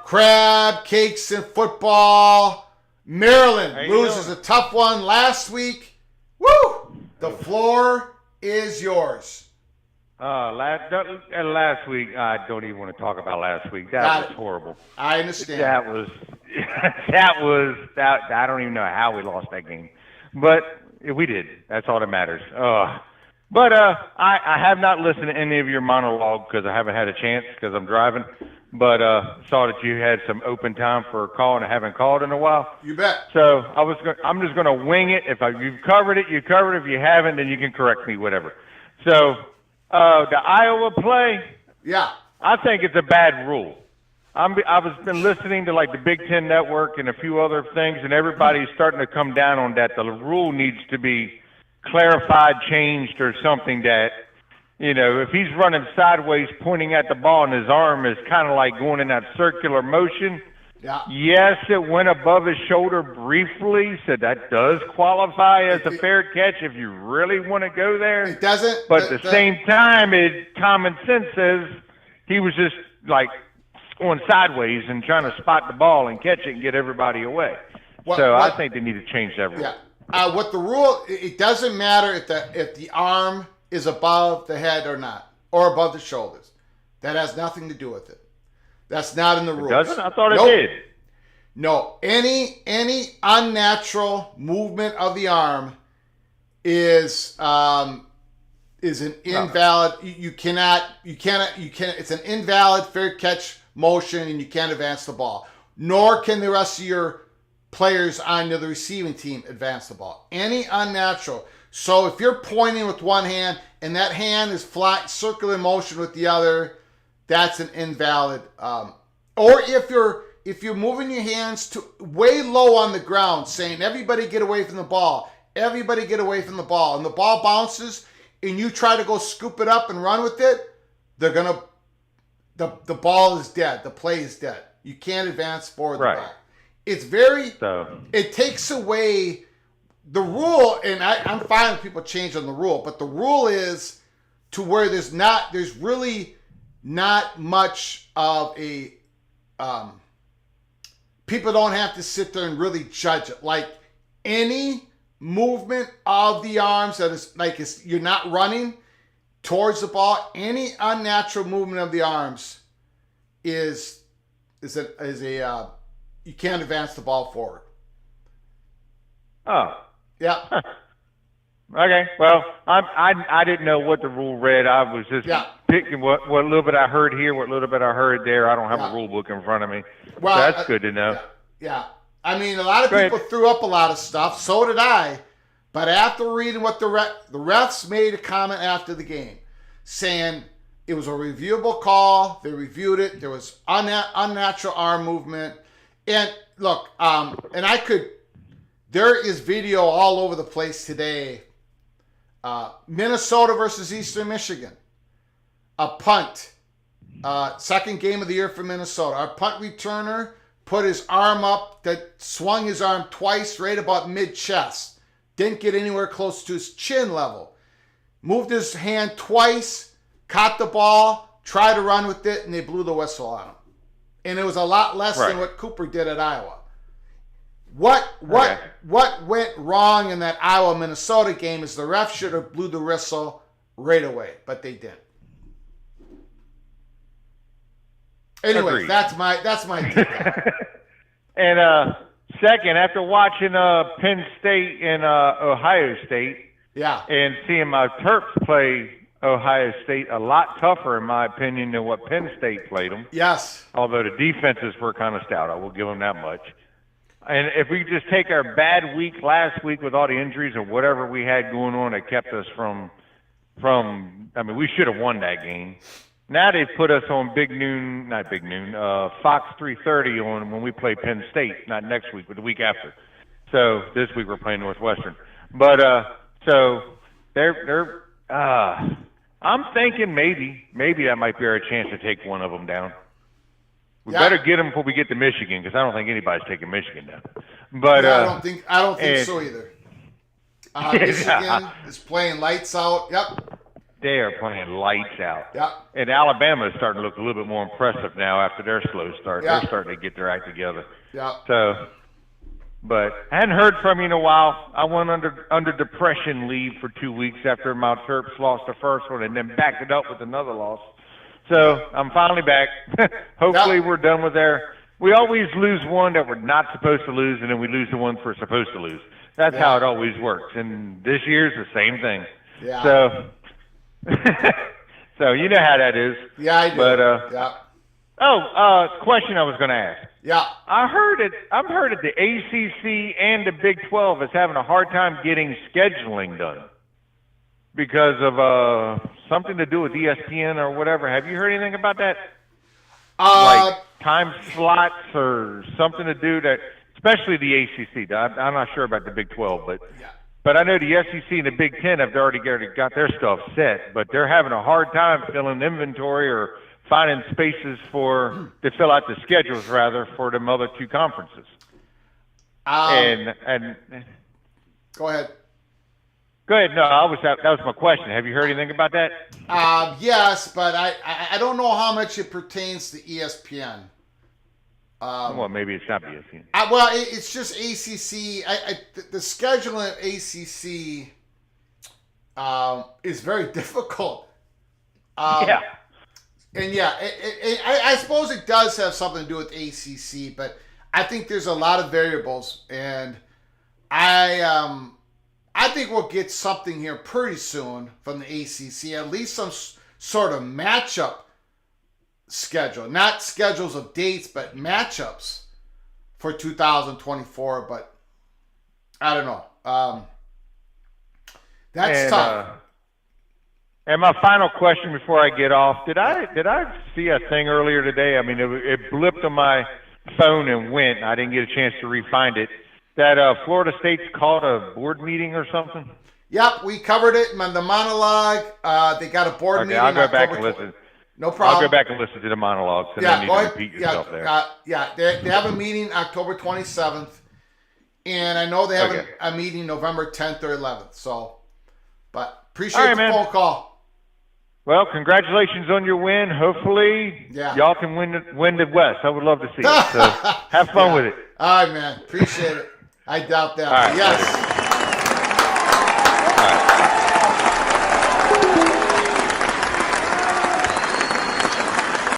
Crab cakes in football. Maryland loses a tough one last week. Woo! The floor is yours. Last week, I don't even want to talk about last week. That was horrible. I understand. That was. I don't even know how we lost that game, but we did. That's all that matters. But I have not listened to any of your monologue because I haven't had a chance because I'm driving. But saw that you had some open time for a call, and I haven't called in a while. You bet. So I'm just going to wing it. If you've covered it, you covered it. If you haven't, then you can correct me, whatever. So the Iowa play, yeah, I think it's a bad rule. I've been listening to like the Big Ten Network and a few other things, and everybody's starting to come down on that. The rule needs to be clarified, changed, or something that, if he's running sideways, pointing at the ball, and his arm is kind of like going in that circular motion. Yeah. Yes, it went above his shoulder briefly, so that does qualify as a fair catch if you really want to go there. It doesn't. But at the same time, common sense says he was just like going sideways and trying to spot the ball and catch it and get everybody away. I think they need to change that rule. Yeah. What the rule? It doesn't matter if the arm is above the head or not, or above the shoulders. That has nothing to do with it. That's not in the rules. It doesn't? I thought it did. No. Any unnatural movement of the arm is an invalid. You cannot. It's an invalid fair catch motion, and you can't advance the ball. Nor can the rest of your players on the receiving team advance the ball. Any unnatural. So if you're pointing with one hand and that hand is circular motion with the other, that's an invalid. Or if you're moving your hands to way low on the ground, saying everybody get away from the ball, everybody get away from the ball, and the ball bounces, and you try to go scoop it up and run with it, the ball is dead. The play is dead. You can't advance forward the ball. It's it takes away the rule, and I'm fine with people changing the rule, but the rule is to where there's really not much of a, people don't have to sit there and really judge it. Like any movement of the arms that is like you're not running towards the ball, any unnatural movement of the arms is you can't advance the ball forward. Oh. Yeah. Okay. Well, I didn't know what the rule read. I was just picking what little bit I heard here, what little bit I heard there. I don't have a rule book in front of me. Well, so that's good to know. Yeah. I mean, a lot of people threw up a lot of stuff. So did I. But after reading what the refs made a comment after the game saying It was a reviewable call. They reviewed it. There was unnatural arm movement. And look, there is video all over the place today. Minnesota versus Eastern Michigan. A punt. Second game of the year for Minnesota. Our punt returner put his arm up, that swung his arm twice right about mid-chest. Didn't get anywhere close to his chin level. Moved his hand twice, caught the ball, tried to run with it, and they blew the whistle on him. And it was a lot less than what Cooper did at Iowa. What went wrong in that Iowa-Minnesota game is the ref should have blew the whistle right away, but they didn't. Anyway, Agreed. that's my take. And second, after watching Penn State and Ohio State, and seeing my Terps play Ohio State a lot tougher, in my opinion, than what Penn State played them. Yes. Although the defenses were kind of stout, I will give them that much. And if we just take our bad week last week with all the injuries or whatever we had going on that kept us from I mean, we should have won that game. Now they've put us on Fox 330 on when we play Penn State, not next week, but the week after. So this week we're playing Northwestern. But so they're I'm thinking maybe that might be our chance to take one of them down. We better get them before we get to Michigan, because I don't think anybody's taking Michigan down. But I don't think so either. Michigan is playing lights out. Yep. They are playing lights out. Yep. And Alabama is starting to look a little bit more impressive now after their slow start. Yep. They're starting to get their act together. Yep. So, but I hadn't heard from you in a while. I went under depression leave for 2 weeks after my Terps lost the first one and then backed it up with another loss. So I'm finally back. Hopefully we're done with there. We always lose one that we're not supposed to lose, and then we lose the ones we're supposed to lose. That's how it always works. And this year's the same thing. Yeah. So, so you know how that is. Yeah, I do. But question I was going to ask. Yeah. I heard that the ACC and the Big 12 is having a hard time getting scheduling done because of something to do with ESPN or whatever. Have you heard anything about that? Like time slots or something to do that, especially the ACC. I'm not sure about the Big 12, but I know the SEC and the Big 10 have already got their stuff set, but they're having a hard time filling inventory or finding spaces to fill out the schedules rather for them other two conferences. And go ahead. Go ahead. No, that was my question. Have you heard anything about that? Yes, but I don't know how much it pertains to ESPN. Well, maybe it's not ESPN. It's just ACC. The scheduling of ACC is very difficult. And I suppose it does have something to do with ACC, but I think there's a lot of variables, and I think we'll get something here pretty soon from the ACC, at least some sort of matchup schedule. Not schedules of dates, but matchups for 2024, but I don't know. That's tough. And my final question before I get off, did I see a thing earlier today? I mean, it blipped on my phone and went. I didn't get a chance to re-find it. That Florida State's called a board meeting or something? Yep, we covered it in the monologue. They got a board meeting. I'll go back and listen. No problem. I'll go back and listen to the monologue, so you need to repeat yourself there. They have a meeting October 27th, and I know they have a meeting November 10th or 11th. So, but appreciate the phone call. Well, congratulations on your win. Hopefully, y'all can win the West. I would love to see it. So, have fun with it. All right, man. Appreciate it. I doubt that. All right, yes. All right.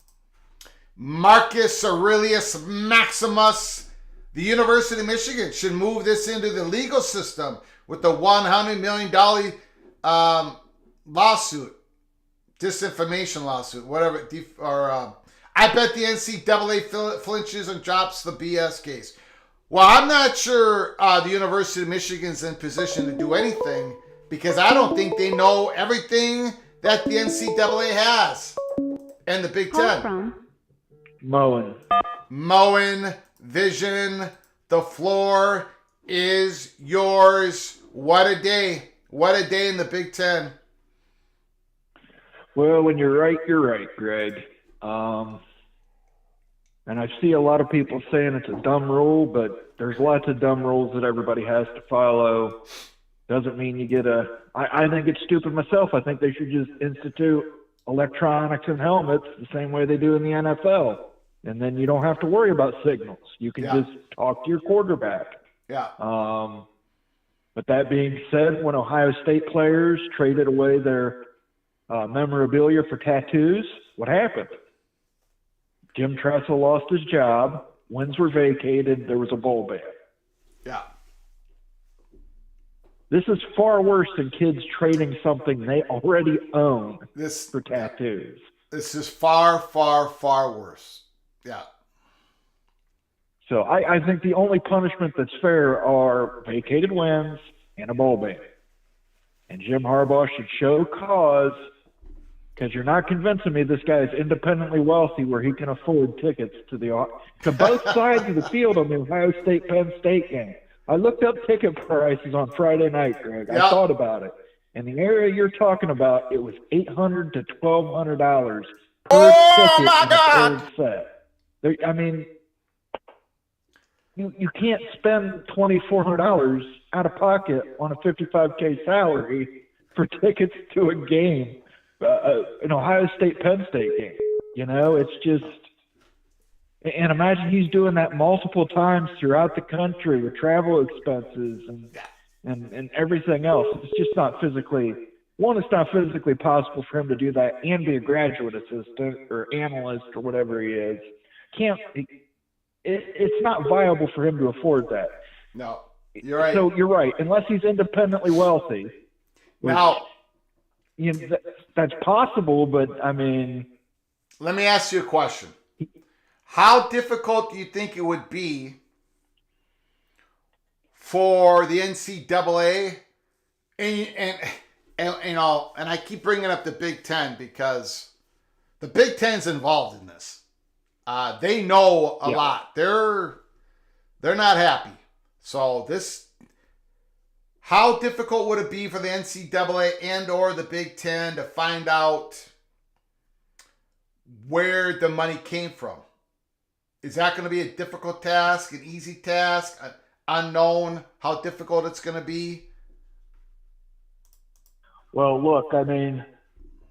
Marcus Aurelius Maximus. The University of Michigan should move this into the legal system with the $100 million lawsuit. Disinformation lawsuit, whatever. I bet the NCAA flinches and drops the BS case. Well, I'm not sure the University of Michigan's in position to do anything because I don't think they know everything that the NCAA has. And the Big Call Ten. from Moen. Moen, Vision, the floor is yours. What a day. What a day in the Big Ten. Well, when you're right, Greg. And I see a lot of people saying it's a dumb rule, but there's lots of dumb rules that everybody has to follow. Doesn't mean you get I think it's stupid myself. I think they should just institute electronics and helmets the same way they do in the NFL. And then you don't have to worry about signals. You can just talk to your quarterback. Yeah. But that being said, when Ohio State players traded away their memorabilia for tattoos, what happened? Jim Tressel lost his job. Wins were vacated. There was a bowl ban. Yeah. This is far worse than kids trading something they already own This for tattoos. This is far, far, far worse. Yeah. So I think the only punishment that's fair are vacated wins and a bowl ban. And Jim Harbaugh should show cause, because you're not convincing me this guy is independently wealthy where he can afford tickets to both sides of the field on the Ohio State-Penn State game. I looked up ticket prices on Friday night, Greg. I thought about it. In the area you're talking about, it was $800 to $1,200 per ticket in the third set. You can't spend $2,400 out of pocket on a $55K salary for tickets to a game, an Ohio State-Penn State game. It's just – and imagine he's doing that multiple times throughout the country with travel expenses and everything else. It's just not physically – one, it's not physically possible for him to do that and be a graduate assistant or analyst or whatever he is. It's not viable for him to afford that. No, you're right. So you're right. Unless he's independently wealthy. Now, that's possible, but I mean. Let me ask you a question. How difficult do you think it would be for the NCAA and I keep bringing up the Big Ten because the Big Ten's involved in this. They know a lot. They're not happy. So how difficult would it be for the NCAA and or the Big Ten to find out where the money came from? Is that going to be a difficult task, an easy task, unknown how difficult it's going to be? Well, look, I mean,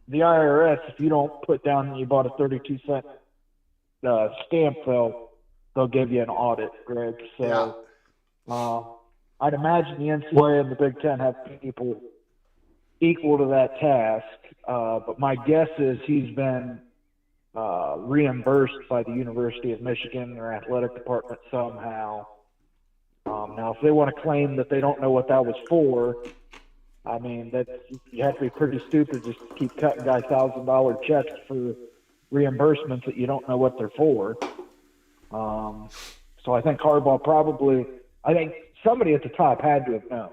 the IRS, if you don't put down that you bought a 32-cent stamp, they'll give you an audit, Greg. So I'd imagine the NCAA and the Big Ten have people equal to that task. But my guess is he's been reimbursed by the University of Michigan, their athletic department somehow. Now, if they want to claim that they don't know what that was for, I mean, you have to be pretty stupid just to keep cutting guys $1,000 checks for reimbursements that you don't know what they're for. So I think Harbaugh I think somebody at the top had to have known.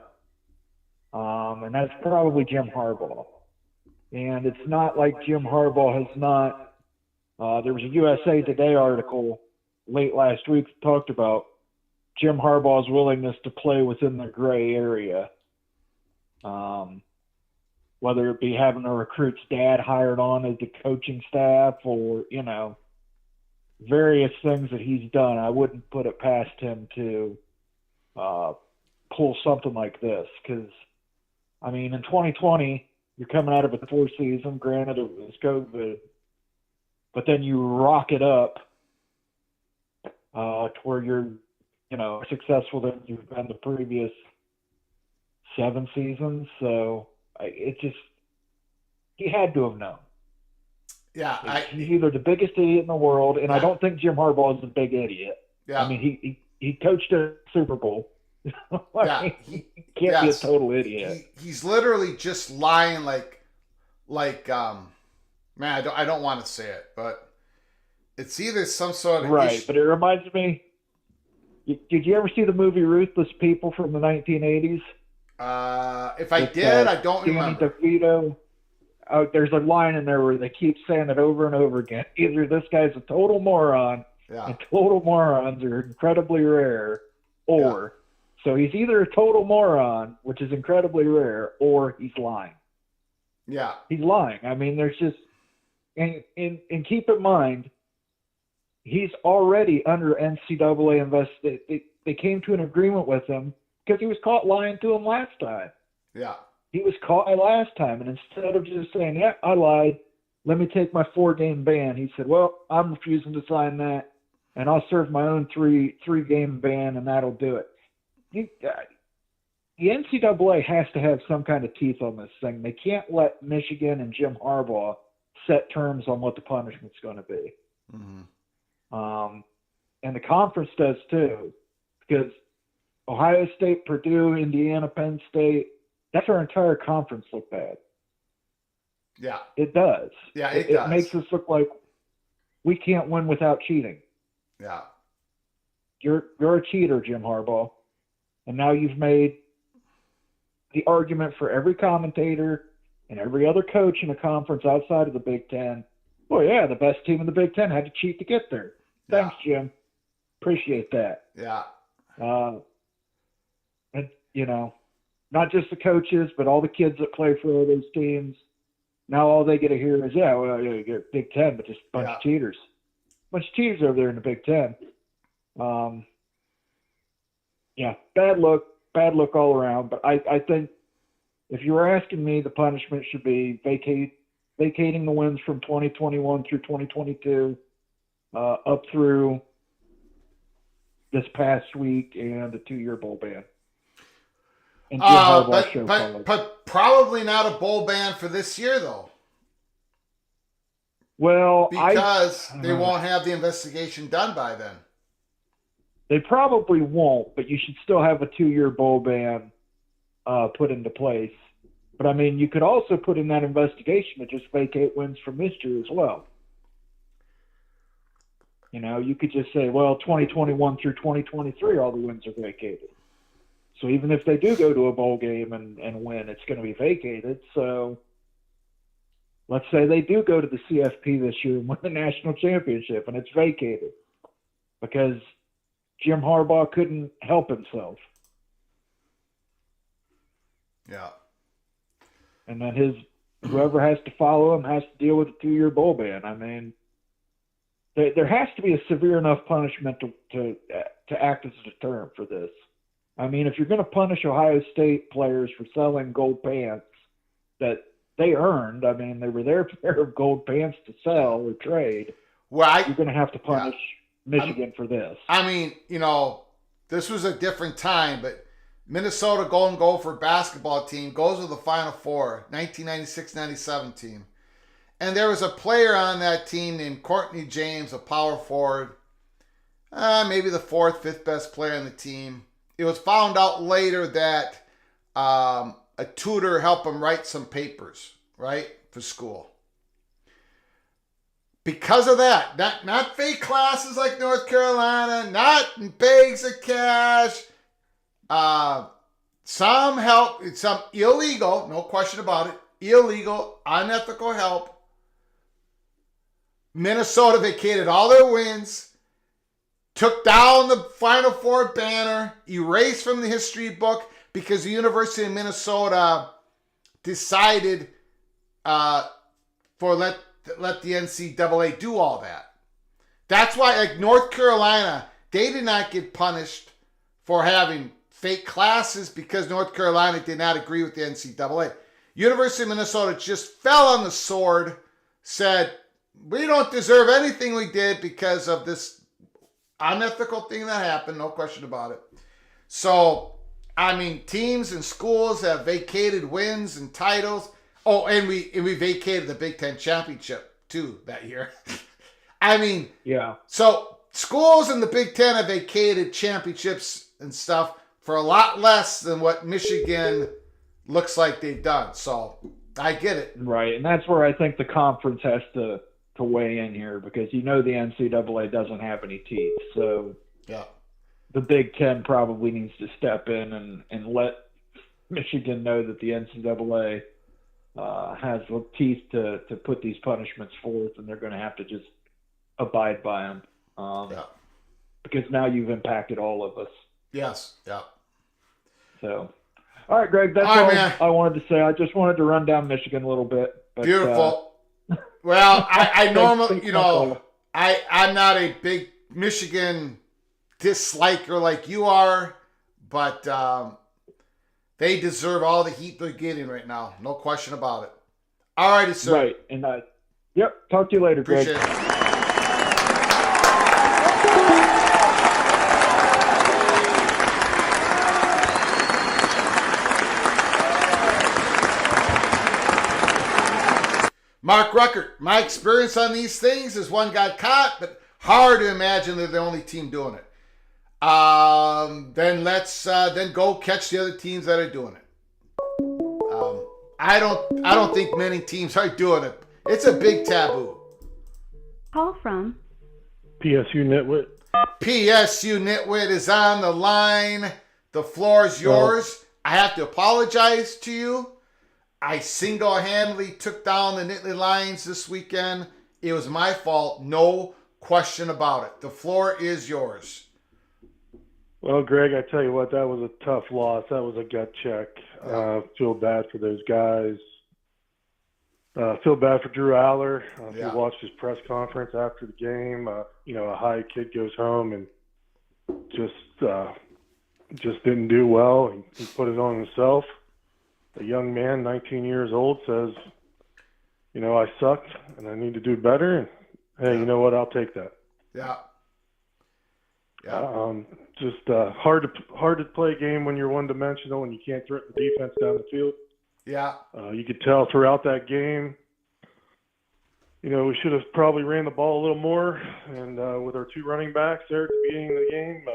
And that's probably Jim Harbaugh. And it's not like Jim Harbaugh has not there was a USA Today article late last week that talked about Jim Harbaugh's willingness to play within the gray area. Whether it be having a recruit's dad hired on as the coaching staff or, various things that he's done, I wouldn't put it past him to pull something like this. Because, I mean, in 2020, you're coming out of a 4 season, granted it was COVID, but then you rock it up to where you're, successful than you've been the previous 7 seasons. So he had to have known. Yeah. He's either the biggest idiot in the world, and I don't think Jim Harbaugh is a big idiot. Yeah. I mean, he coached a Super Bowl. He can't be a total idiot. He's literally just lying like man, I don't want to say it, but it's either some sort of right. issue. But it reminds me. Did you ever see the movie Ruthless People from the 1980s? If I did, I don't remember. DeVito. there's a line in there where they keep saying it over and over again. Either this guy's a total moron, and total morons are incredibly rare, or so he's either a total moron, which is incredibly rare, or he's lying. Yeah. He's lying. I mean, there's just and keep in mind, he's already under NCAA investigation. They came to an agreement with him because he was caught lying to him last time. Yeah. He was caught last time, and instead of just saying, "Yeah, I lied, let me take my 4-game ban," he said, "Well, I'm refusing to sign that, and I'll serve my own three-game ban, and that'll do it." The NCAA has to have some kind of teeth on this thing. They can't let Michigan and Jim Harbaugh set terms on what the punishment's going to be. Mm-hmm. And the conference does too, because Ohio State, Purdue, Indiana, Penn State, that's our entire conference look bad. Yeah. It does. Yeah, it does. It makes us look like we can't win without cheating. Yeah. You're a cheater, Jim Harbaugh. And now you've made the argument for every commentator and every other coach in a conference outside of the Big Ten. Well, yeah, the best team in the Big Ten had to cheat to get there. Thanks, Jim. Appreciate that. Yeah. And, not just the coaches, but all the kids that play for all those teams. Now all they get to hear is, you get Big Ten, but just a bunch of cheaters. Bunch of cheaters over there in the Big Ten. Bad look all around. But I think if you were asking me, the punishment should be vacating the wins from 2021 through 2022 up through this past week and a 2-year bowl ban. And but probably not a bowl ban for this year, though. Well, because they won't have the investigation done by then. They probably won't, but you should still have a 2-year bowl ban put into place. But, I mean, you could also put in that investigation to just vacate wins from this year as well. You could just say, well, 2021 through 2023, all the wins are vacated. So even if they do go to a bowl game and win, it's going to be vacated. So let's say they do go to the CFP this year and win the national championship, and it's vacated because Jim Harbaugh couldn't help himself. Yeah. And then whoever has to follow him has to deal with a 2-year bowl ban. I mean, there has to be a severe enough punishment to act as a deterrent for this. I mean, if you're going to punish Ohio State players for selling gold pants that they earned, I mean, they were their pair of gold pants to sell or trade, you're going to have to punish Michigan for this. I mean, this was a different time, but Minnesota Golden Gopher basketball team goes to the Final Four, 1996-97 team. And there was a player on that team named Courtney James, a power forward, maybe the 4th, 5th best player on the team. It was found out later that a tutor helped him write some papers, right, for school. Because of that, not fake classes like North Carolina, not bags of cash, some illegal, no question about it, illegal, unethical help. Minnesota vacated all their wins, took down the Final Four banner, erased from the history book because the University of Minnesota decided let the NCAA do all that. That's why, like North Carolina, they did not get punished for having fake classes because North Carolina did not agree with the NCAA. University of Minnesota just fell on the sword, said, we don't deserve anything we did because of this unethical thing that happened, no question about it. So, I mean, teams and schools have vacated wins and titles. Oh, and we vacated the Big Ten championship too that year. I mean, yeah. So schools in the Big Ten have vacated championships and stuff for a lot less than what Michigan looks like they've done. So I get it. Right, and that's where I think the conference has to weigh in here because the NCAA doesn't have any teeth. So yeah, the Big Ten probably needs to step in and let Michigan know that the NCAA has the teeth to put these punishments forth, and they're going to have to just abide by them. Because now you've impacted all of us. Yes. Yeah. So, all right, Greg, that's all I wanted to say. I just wanted to run down Michigan a little bit. But, beautiful. Well, I normally, I'm not a big Michigan disliker like you are, but they deserve all the heat they're getting right now. No question about it. All righty, sir. Right. And talk to you later, Greg. Appreciate it. Mark Ruckert, my experience on these things is one got caught, but hard to imagine they're the only team doing it. Then let's go catch the other teams that are doing it. I don't think many teams are doing it. It's a big taboo. Call from PSU Nitwit. PSU Nitwit is on the line. The floor is yours. I have to apologize to you. I single-handedly took down the Nittany Lions this weekend. It was my fault. No question about it. The floor is yours. Well, Greg, I tell you what, that was a tough loss. That was a gut check. Feel bad for those guys. Feel bad for Drew Aller. He watched his press conference after the game. A high kid goes home and just didn't do well. He put it on himself. A young man, 19 years old, says, I sucked and I need to do better. And hey, you know what? I'll take that. Yeah. Just hard to play a game when you're one-dimensional and you can't threaten the defense down the field. Yeah. You could tell throughout that game, we should have probably ran the ball a little more, and with our two running backs there at the beginning of the game,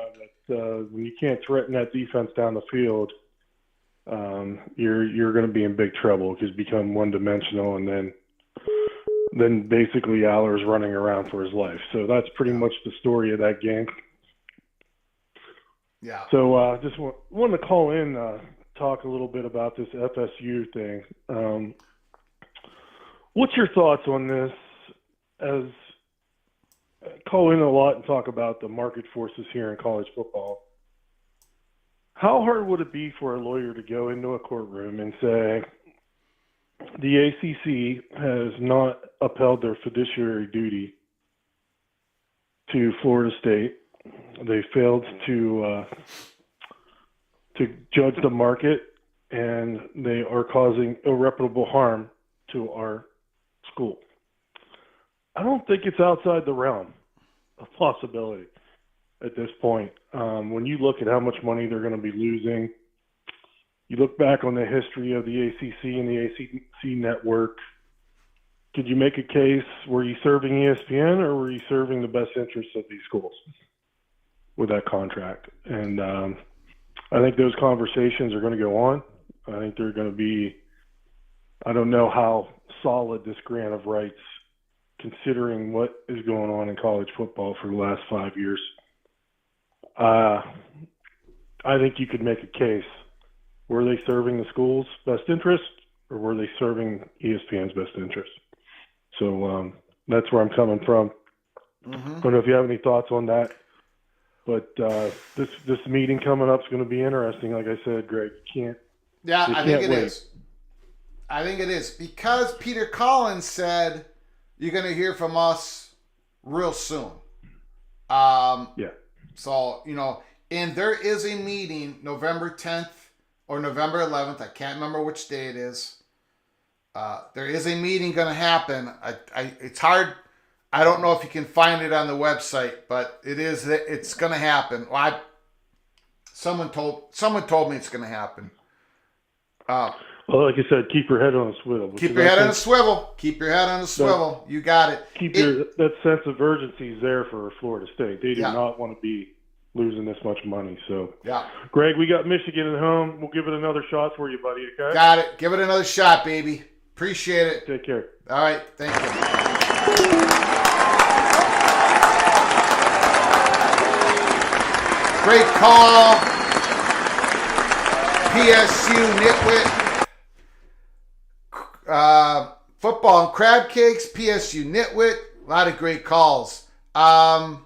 when you can't threaten that defense down the field, you're going to be in big trouble because you become one-dimensional, and then basically Aller's running around for his life. So that's pretty much the story of that game. Yeah. So just wanted to call in, talk a little bit about this FSU thing. What's your thoughts on this? As call in a lot and talk about the market forces here in college football. How hard would it be for a lawyer to go into a courtroom and say the ACC has not upheld their fiduciary duty to Florida State? They failed to judge the market, and they are causing irreparable harm to our school. I don't think it's outside the realm of possibility at this point. When you look at how much money they're going to be losing, you look back on the history of the ACC and the ACC network, could you make a case, were you serving ESPN or were you serving the best interests of these schools with that contract? And I think those conversations are going to go on. I think they're going to be, I don't know how solid this grant of rights, considering what is going on in college football for the last 5 years. I think you could make a case. Were they serving the school's best interest or were they serving ESPN's best interest? So that's where I'm coming from. I don't know if you have any thoughts on that. But this meeting coming up is going to be interesting. Like I said, Greg, you can't. I think it is. I think it is because Peter Collins said you're going to hear from us real soon. So and there is a meeting November 10th or November 11th. I can't remember which day it is. There is a meeting going to happen. It's hard. I don't know if you can find it on the website, but it's going to happen. Well, someone told me it's going to happen. Well, like I said, keep your head on a swivel. Keep your head on a swivel. Keep your head on a swivel. You got it. That sense of urgency is there for Florida State. They do not want to be losing this much money. So, Greg, we got Michigan at home. We'll give it another shot for you, buddy. Okay? Got it. Give it another shot, baby. Appreciate it. Take care. All right. Thank you. Great call. PSU Nitwit. Football and crab cakes, PSU nitwit, a lot of great calls. Man,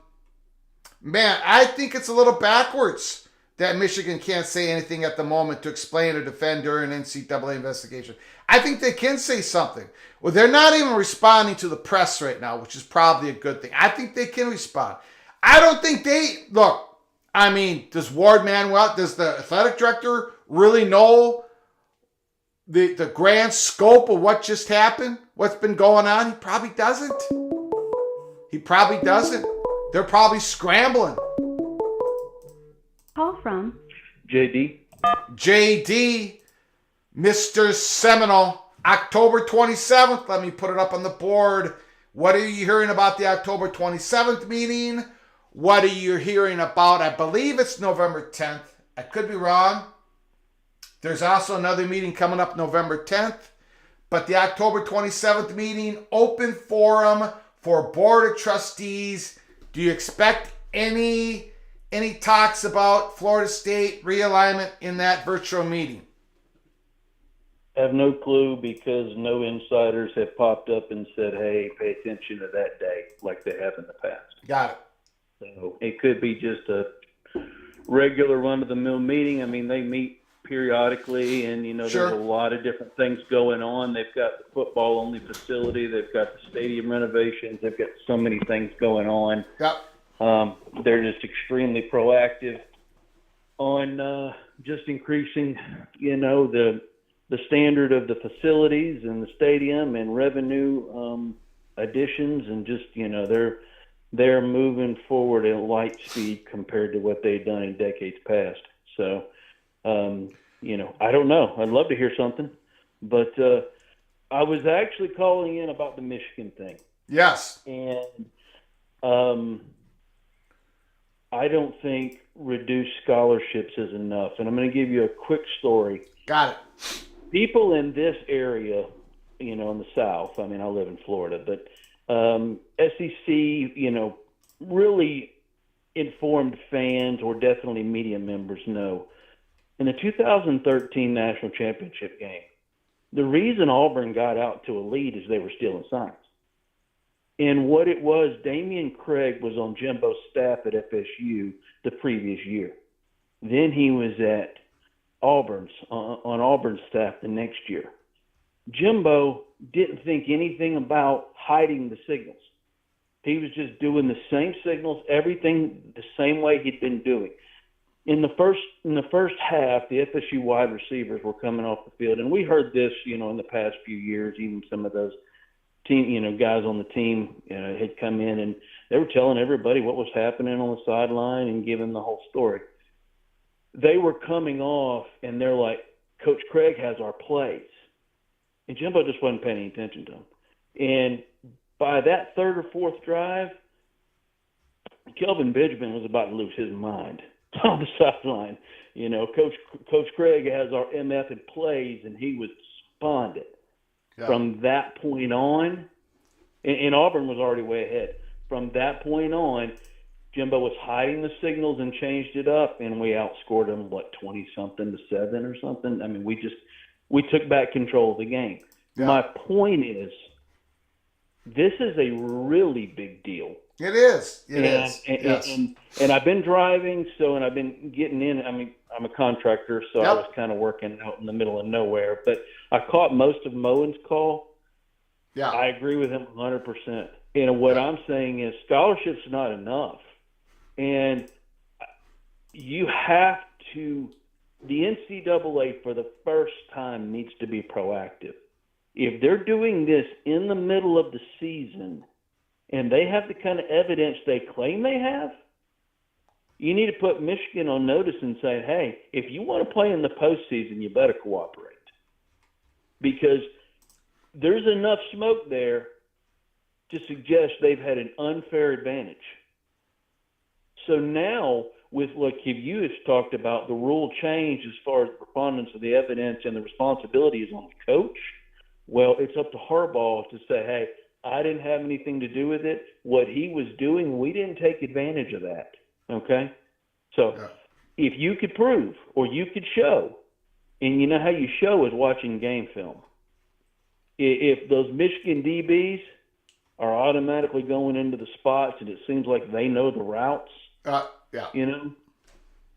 I think it's a little backwards that Michigan can't say anything at the moment to explain or defend during an NCAA investigation. I think they can say something. Well, they're not even responding to the press right now, which is probably a good thing. I think they can respond. I don't think look, I mean, does Ward Manuel, does the athletic director really know the grand scope of what just happened? What's been going on? He probably doesn't. They're probably scrambling. Call from JD. JD, Mr. Seminole, October 27th. Let me put it up on the board. What are you hearing about the October 27th meeting? What are you hearing about? I believe it's November 10th. I could be wrong. There's also another meeting coming up November 10th. But the October 27th meeting, open forum for Board of Trustees. Do you expect any talks about Florida State realignment in that virtual meeting? I have no clue because no insiders have popped up and said, hey, pay attention to that day like they have in the past. Got it. So it could be just a regular run-of-the-mill meeting. I mean, they meet periodically, and, Sure. There's a lot of different things going on. They've got the football-only facility. They've got the stadium renovations. They've got so many things going on. Yep. They're just extremely proactive on just increasing, the standard of the facilities and the stadium and revenue additions, and just, they're moving forward at light speed compared to what they've done in decades past. So, I don't know. I'd love to hear something, but I was actually calling in about the Michigan thing. Yes. And I don't think reduced scholarships is enough. And I'm going to give you a quick story. Got it. People in this area, in the South, I mean, I live in Florida, but SEC, really informed fans or definitely media members know. In the 2013 National Championship game, the reason Auburn got out to a lead is they were stealing signs. And what it was, Damian Craig was on Jimbo's staff at FSU the previous year. Then he was at on Auburn's staff the next year. Jimbo didn't think anything about hiding the signals. He was just doing the same signals, everything the same way he'd been doing. In the first half, the FSU wide receivers were coming off the field, and we heard this, in the past few years. Even some of those team, guys on the team had come in, and they were telling everybody what was happening on the sideline and giving the whole story. They were coming off, and they're like, Coach Craig has our plays. And Jimbo just wasn't paying any attention to them. And by that third or fourth drive, Kelvin Benjamin was about to lose his mind on the sideline. Coach Craig has our MF in plays, and he was despondent. Yeah. From that point on, and Auburn was already way ahead. From that point on, Jimbo was hiding the signals and changed it up, and we outscored them, 20-something to 7 or something. I mean, we took back control of the game. Yeah. My point is, this is a really big deal. It is. It is. Yes. And I've been driving, and I've been getting in. I mean, I'm a contractor, so I was kind of working out in the middle of nowhere. But I caught most of Moen's call. Yeah. I agree with him 100%. And what I'm saying is scholarship's not enough. And you have to – the NCAA for the first time needs to be proactive. If they're doing this in the middle of the season and they have the kind of evidence they claim they have, you need to put Michigan on notice and say, hey, if you want to play in the postseason, you better cooperate. Because there's enough smoke there to suggest they've had an unfair advantage. So now, you have talked about the rule change as far as the preponderance of the evidence and the responsibility is on the coach. Well, it's up to Harbaugh to say, hey, I didn't have anything to do with it. What he was doing, we didn't take advantage of that. Okay? So if you could prove or you could show, and you know how you show is watching game film. if those Michigan DBs are automatically going into the spots and it seems like they know the routes, yeah. you know,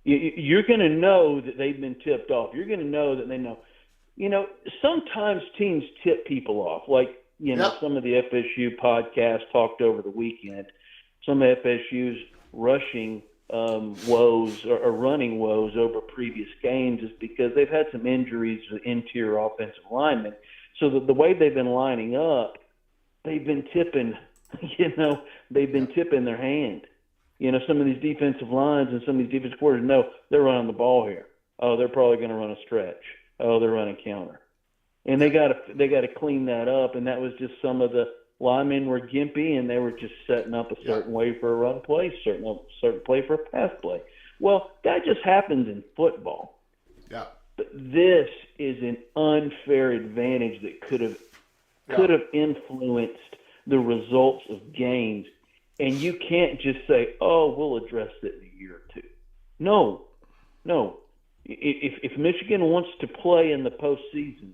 you're going to know that they've been tipped off. You're going to know that they know. You know, sometimes teams tip people off. Like, you know, some of the FSU podcasts talked over the weekend. Some of FSU's rushing woes or running woes over previous games is because they've had some injuries to interior offensive linemen. So the way they've been lining up, they've been tipping, they've been tipping their hand. You know, some of these defensive lines and some of these defensive coordinators know they're running the ball here. Oh, they're probably going to run a stretch. Oh, they're running counter. And they got to clean that up, and that was just some of the linemen were gimpy, and they were just setting up a certain way for a run play, certain play for a pass play. Well, that just happens in football. Yeah. But this is an unfair advantage that could have influenced the results of games. And you can't just say, "Oh, we'll address it in a year or two." No. If Michigan wants to play in the postseason,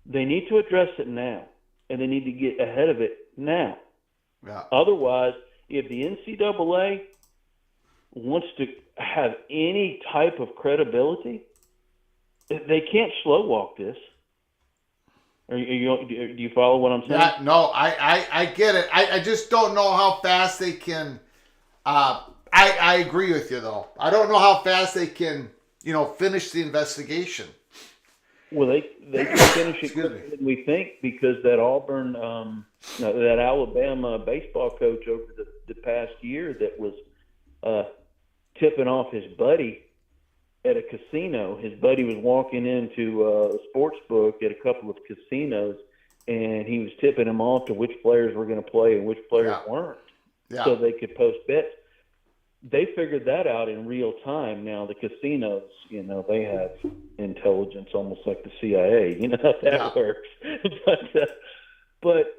they need to address it now, and they need to get ahead of it now. Yeah. Otherwise, if the NCAA wants to have any type of credibility, they can't slow walk this. Do you follow what I'm saying? Yeah, no, I get it. I just don't know how fast they can. I agree with you, though. I don't know how fast they can, finish the investigation. Well, they can finish it quicker than we think, because that Auburn, that Alabama baseball coach over the past year that was tipping off his buddy at a casino. His buddy was walking into a sports book at a couple of casinos, and he was tipping him off to which players were going to play and which players weren't, so they could post bets. They figured that out in real time. Now, the casinos, they have intelligence almost like the CIA. You know how that works. But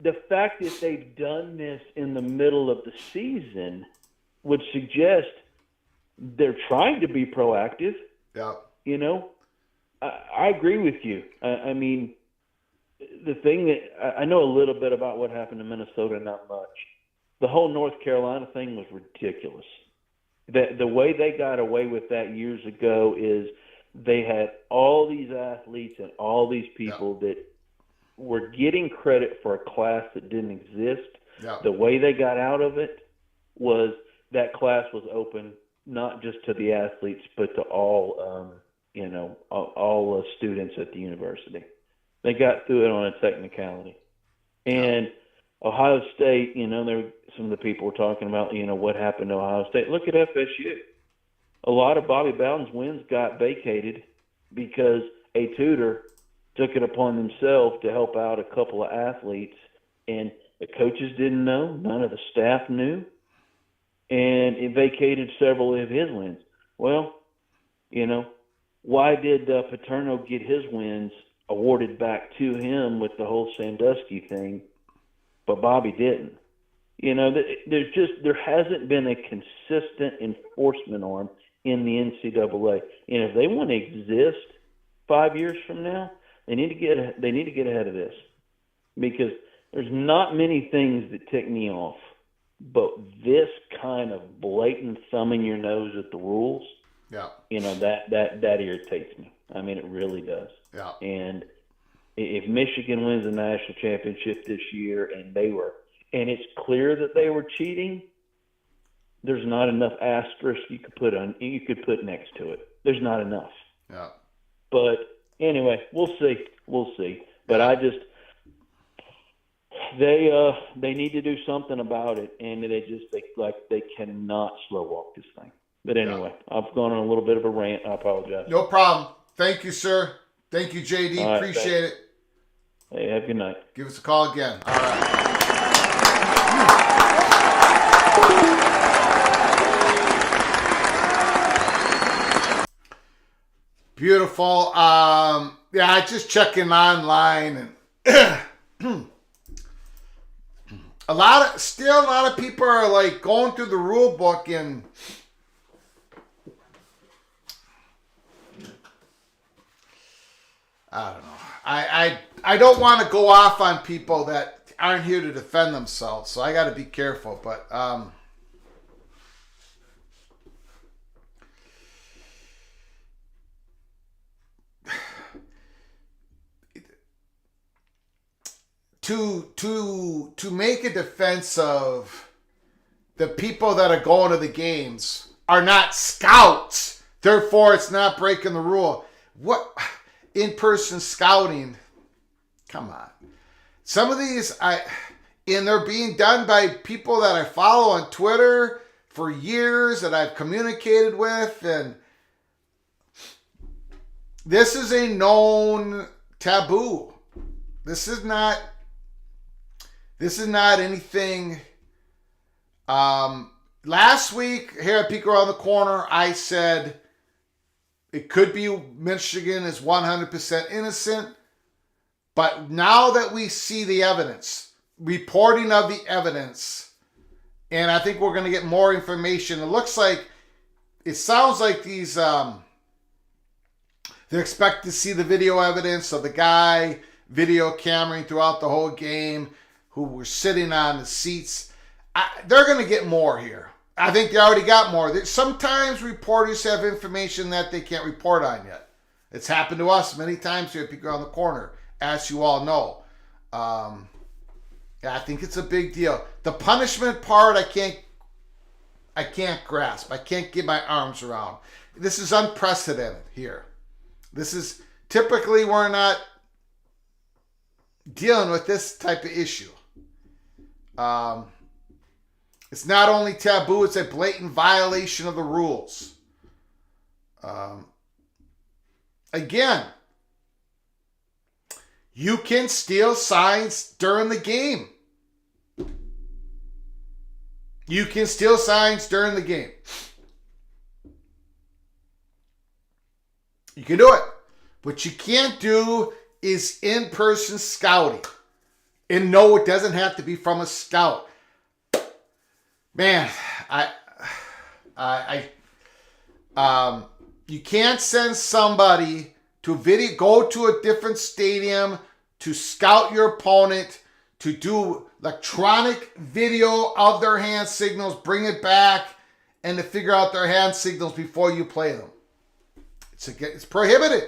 the fact that they've done this in the middle of the season would suggest they're trying to be proactive. Yeah. I agree with you. I mean, the thing that I know a little bit about what happened in Minnesota, not much. The whole North Carolina thing was ridiculous. The way they got away with that years ago is they had all these athletes and all these people that were getting credit for a class that didn't exist. Yeah. The way they got out of it was that class was open not just to the athletes, but to all students at the university. They got through it on a technicality. And Ohio State, some of the people were talking about, what happened to Ohio State. Look at FSU. A lot of Bobby Bowden's wins got vacated because a tutor took it upon himself to help out a couple of athletes, and the coaches didn't know, none of the staff knew, and it vacated several of his wins. Well, why did Paterno get his wins awarded back to him with the whole Sandusky thing, but Bobby didn't? There hasn't been a consistent enforcement arm in the NCAA, and if they want to exist 5 years from now, they need to get ahead of this, because there's not many things that tick me off, but this kind of blatant thumbing your nose at the rules, that irritates me. I mean, it really does. Yeah. And if Michigan wins the national championship this year, and it's clear that they were cheating, there's not enough asterisk you could put next to it. There's not enough. Yeah. But anyway, we'll see. But they need to do something about it, and they cannot slow walk this thing. But anyway, I've gone on a little bit of a rant. I apologize. No problem. Thank you, sir. Thank you, JD. All right, appreciate it. Hey, have a good night. Give us a call again. All right. Beautiful. Just checking online, and a lot of people are like going through the rule book, and I don't know. I don't want to go off on people that aren't here to defend themselves, so I got to be careful. But to make a defense of the people that are going to the games are not scouts, therefore it's not breaking the rule. What in-person scouting? Come on. Some of these, and they're being done by people that I follow on Twitter for years that I've communicated with, and this is a known taboo. This is not anything. Last week here at Peek Around the Corner, I said it could be Michigan is 100% innocent. But now that we see the evidence, reporting of the evidence, and I think we're going to get more information. It sounds like these, they're expected to see the video evidence of the guy video cameraing throughout the whole game who were sitting on the seats. They're going to get more here. I think they already got more. Sometimes reporters have information that they can't report on yet. It's happened to us many times here at Peek Around the Corner, as you all know. I think it's a big deal. The punishment part, I can't grasp. I can't get my arms around. This is unprecedented here. This is typically we're not dealing with this type of issue. It's not only taboo, it's a blatant violation of the rules. Again, you can steal signs during the game. You can steal signs during the game. You can do it. What you can't do is in-person scouting. And no, it doesn't have to be from a scout. Man, you can't send somebody to go to a different stadium to scout your opponent, to do electronic video of their hand signals, bring it back, and to figure out their hand signals before you play them. It's prohibited.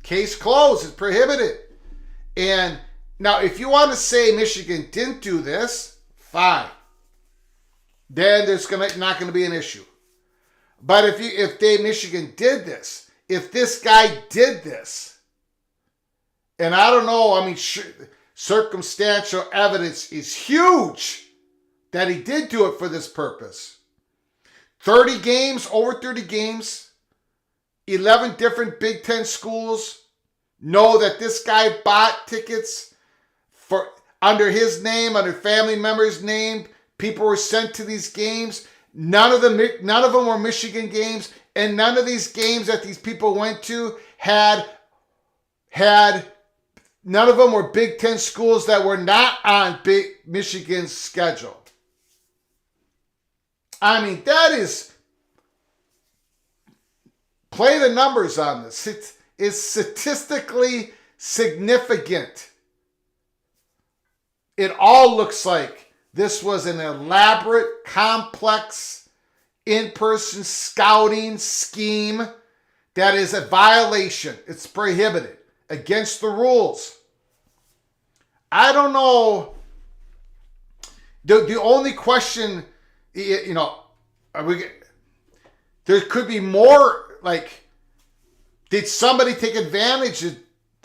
Case closed. It's prohibited. And now, if you want to say Michigan didn't do this, fine. Then there's not going to be an issue. But if Michigan did this, if this guy did this, and I don't know, I mean, circumstantial evidence is huge that he did do it for this purpose. 30 games, over 30 games, 11 different Big Ten schools know that this guy bought tickets for under his name, under family members' name. People were sent to these games. None of them were Michigan games, and none of these games that these people went to had none of them were Big Ten schools that were not on Michigan's schedule. I mean, that is, play the numbers on this. It is statistically significant. It all looks like this was an elaborate, complex, in-person scouting scheme that is a violation. It's prohibited, against the rules. I don't know. The only question, there could be more, did somebody take advantage of,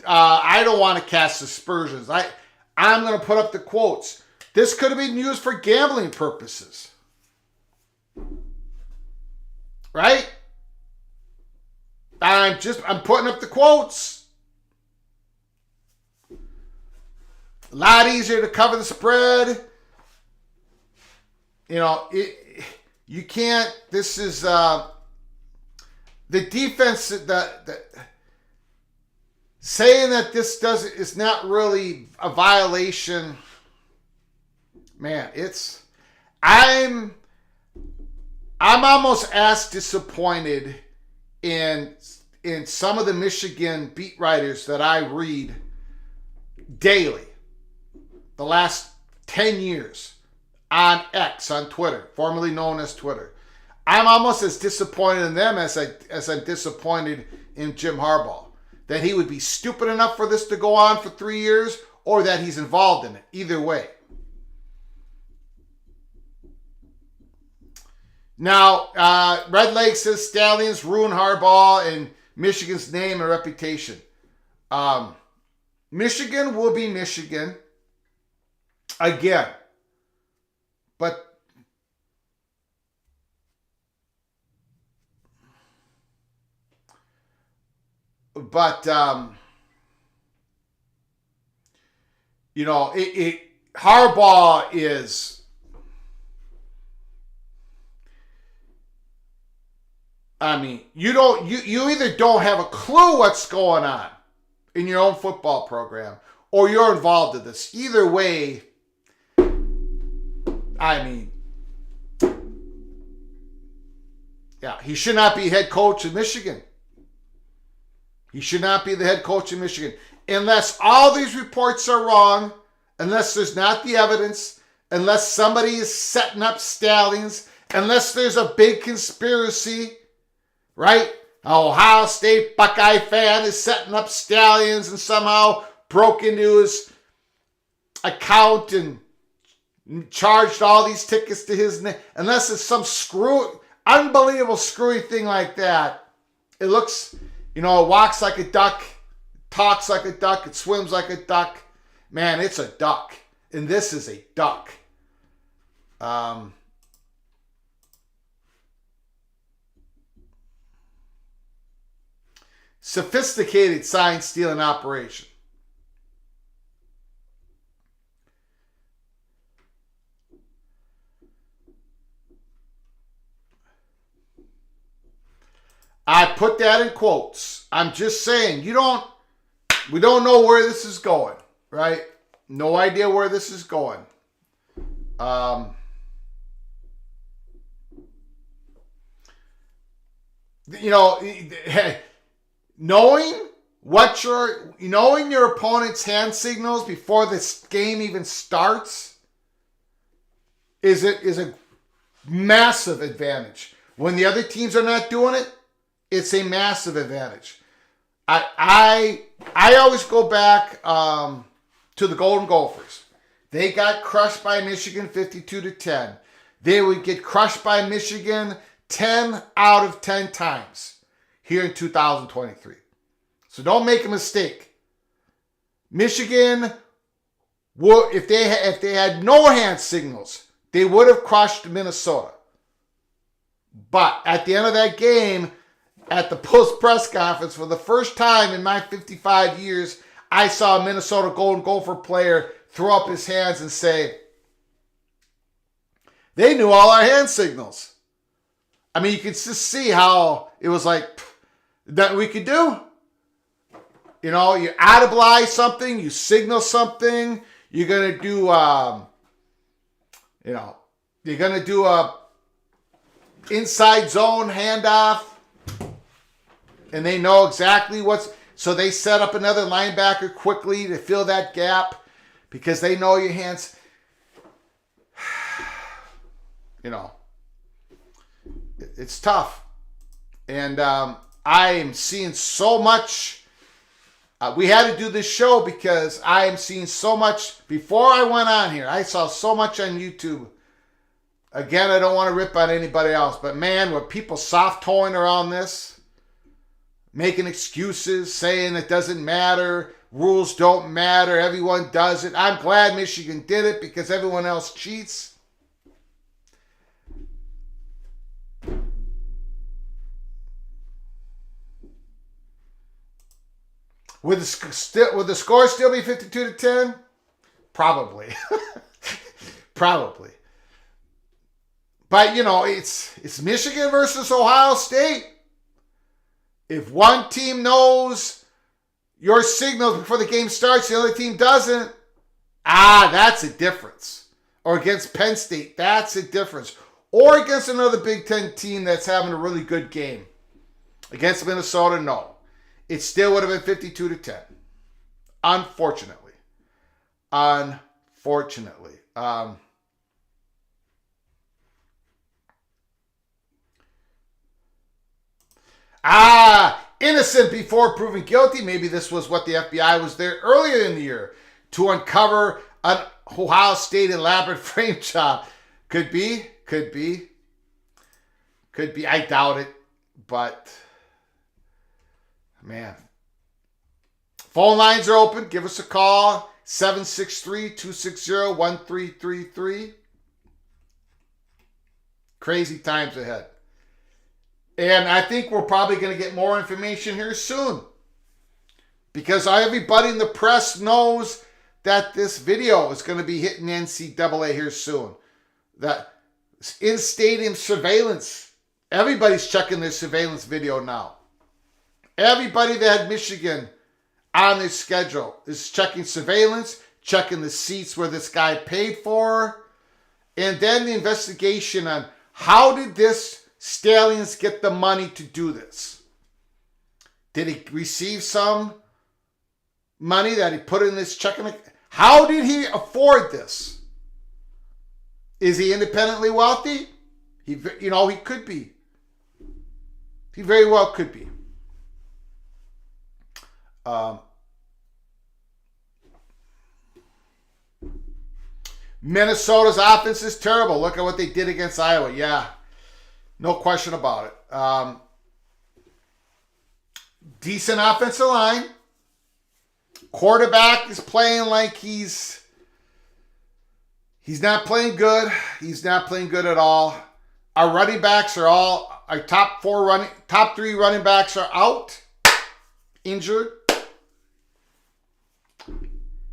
I don't want to cast aspersions. I'm going to put up the quotes. This could have been used for gambling purposes. Right? I'm putting up the quotes. A lot easier to cover the spread. You can't, this is, the defense, saying that this is not really a violation. Man, I'm almost as disappointed in in some of the Michigan beat writers that I read daily, the last 10 years, on X, on Twitter, formerly known as Twitter, I'm almost as disappointed in them as I'm disappointed in Jim Harbaugh. That he would be stupid enough for this to go on for 3 years, or that he's involved in it. Either way. Now, Red Lake says Stallions ruin Harbaugh and Michigan's name and reputation. Michigan will be Michigan again. But you know, Harbaugh is, I mean, you either don't have a clue what's going on in your own football program, or you're involved in this. Either way, I mean, yeah, he should not be head coach of Michigan. He should not be the head coach of Michigan. Unless all these reports are wrong, unless there's not the evidence, unless somebody is setting up Stallions, unless there's a big conspiracy, right? An Ohio State Buckeye fan is setting up Stallions and somehow broke into his account and charged all these tickets to his name. Unless it's some unbelievable screwy thing like that, it looks, you know, it walks like a duck, talks like a duck, it swims like a duck. Man, it's a duck. And this is a duck. Sophisticated sign stealing operation. I put that in quotes. I'm just saying, we don't know where this is going, right? No idea where this is going. You know, knowing your opponent's hand signals before this game even starts is a massive advantage. When the other teams are not doing it, it's a massive advantage. I always go back to the Golden Gophers. They got crushed by Michigan 52-10. They would get crushed by Michigan 10 out of 10 times here in 2023. So don't make a mistake. Michigan, if they had no hand signals, they would have crushed Minnesota. But at the end of that game, at the post-press conference, for the first time in my 55 years, I saw a Minnesota Golden Gopher player throw up his hands and say, they knew all our hand signals. I mean, you could just see how it was like, that we could do. You know, you audibilize something, you signal something, you're going to do, you're going to do a inside zone handoff, and they know exactly so they set up another linebacker quickly to fill that gap because they know your hands. You know, it's tough. And I am seeing so much. We had to do this show because I am seeing so much. Before I went on here, I saw so much on YouTube. Again, I don't want to rip on anybody else, but man, were people soft-toeing around this? Making excuses, saying it doesn't matter, rules don't matter, everyone does it. I'm glad Michigan did it because everyone else cheats. Would the score still be 52-10? Probably. Probably. But, you know, it's Michigan versus Ohio State. If one team knows your signals before the game starts, the other team doesn't, that's a difference. Or against Penn State, that's a difference. Or against another Big Ten team that's having a really good game. Against Minnesota, no. It still would have been 52-10. Unfortunately. Innocent before proven guilty. Maybe this was what the FBI was there earlier in the year to uncover an Ohio State elaborate frame job. Could be. I doubt it, but man. Phone lines are open. Give us a call. 763-260-1333. Crazy times ahead. And I think we're probably going to get more information here soon. Because everybody in the press knows that this video is going to be hitting NCAA here soon. That in-stadium surveillance. Everybody's checking their surveillance video now. Everybody that had Michigan on their schedule is checking surveillance, checking the seats where this guy paid for, and then the investigation on how did this Stallions get the money to do this? Did he receive some money that he put in this checking account? How did he afford this? Is he independently wealthy? He could be. He very well could be. Minnesota's offense is terrible. Look at what they did against Iowa. Yeah, no question about it. Decent offensive line. Quarterback is playing like he's not playing good. He's not playing good at all. Our running backs are all our top three running backs are out, injured.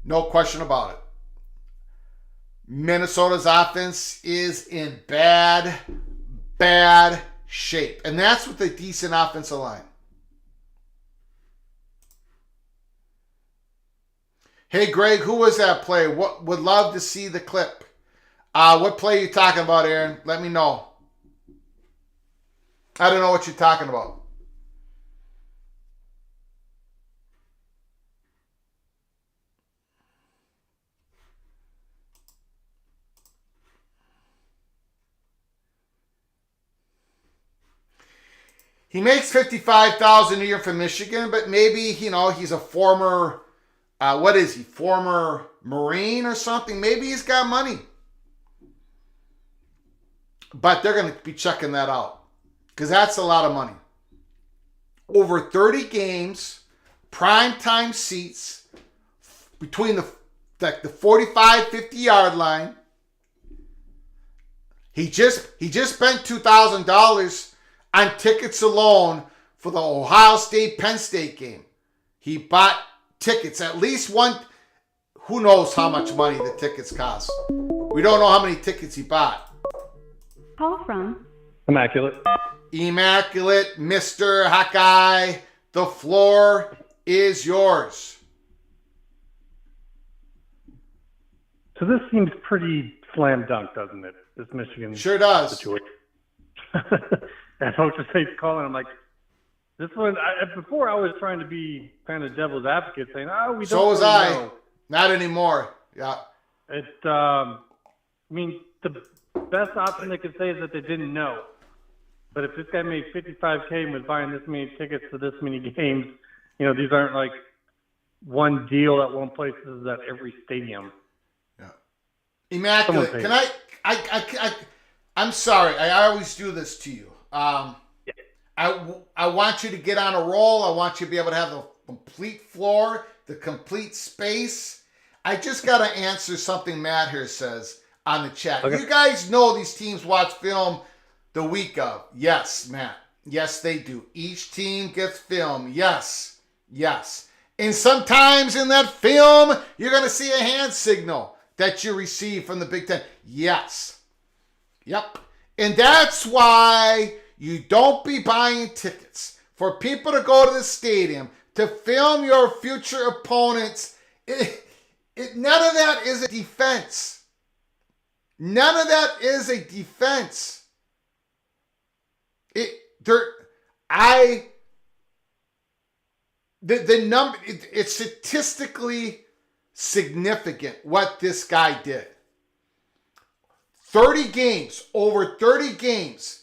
No question about it. Minnesota's offense is in bad shape. And that's with a decent offensive line. Hey, Greg, who was that play? Would love to see the clip. What play are you talking about, Aaron? Let me know. I don't know what you're talking about. He makes $55,000 a year for Michigan, but maybe, he's a former, former Marine or something. Maybe he's got money. But they're going to be checking that out because that's a lot of money. Over 30 games, primetime seats between the 45, 50-yard line. He just spent $2,000 on tickets alone for the Ohio State-Penn State game. He bought tickets, at least one. Who knows how much money the tickets cost? We don't know how many tickets he bought. Call from Immaculate, Mr. Hawkeye. The floor is yours. So this seems pretty slam dunk, doesn't it? This Michigan sure does. Situation. And Ocho State's calling. I'm like, this one. Before I was trying to be kind of devil's advocate, saying, "Oh, we don't." So was really I. know. Not anymore. Yeah. I mean, the best option they could say is that they didn't know. But if this guy made $55K and was buying this many tickets to this many games, these aren't like one deal at one place. This is at every stadium. Yeah. Immaculate. Can I'm sorry. I always do this to you. I want you to get on a roll. I want you to be able to have the complete floor, the complete space. I just got to answer something Matt here says on the chat. Okay. You guys know these teams watch film the week of. Yes, Matt. Yes, they do. Each team gets film. Yes. And sometimes in that film, you're going to see a hand signal that you receive from the Big Ten. Yes. Yep. And that's why you don't be buying tickets for people to go to the stadium to film your future opponents. None of that is a defense. None of that is a defense. the number, it's statistically significant what this guy did. 30 games, over 30 games,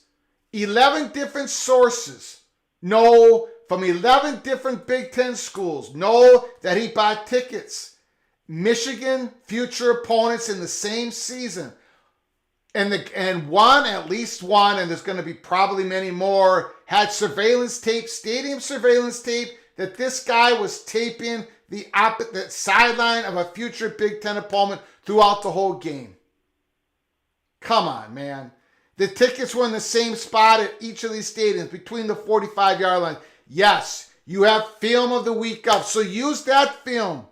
11 different sources know from 11 different Big Ten schools know that he bought tickets. Michigan future opponents in the same season. And one, at least one, and there's going to be probably many more, had surveillance tape, stadium surveillance tape, that this guy was taping the sideline of a future Big Ten opponent throughout the whole game. Come on, man. The tickets were in the same spot at each of these stadiums, between the 45-yard line. Yes, you have film of the week up, so use that film.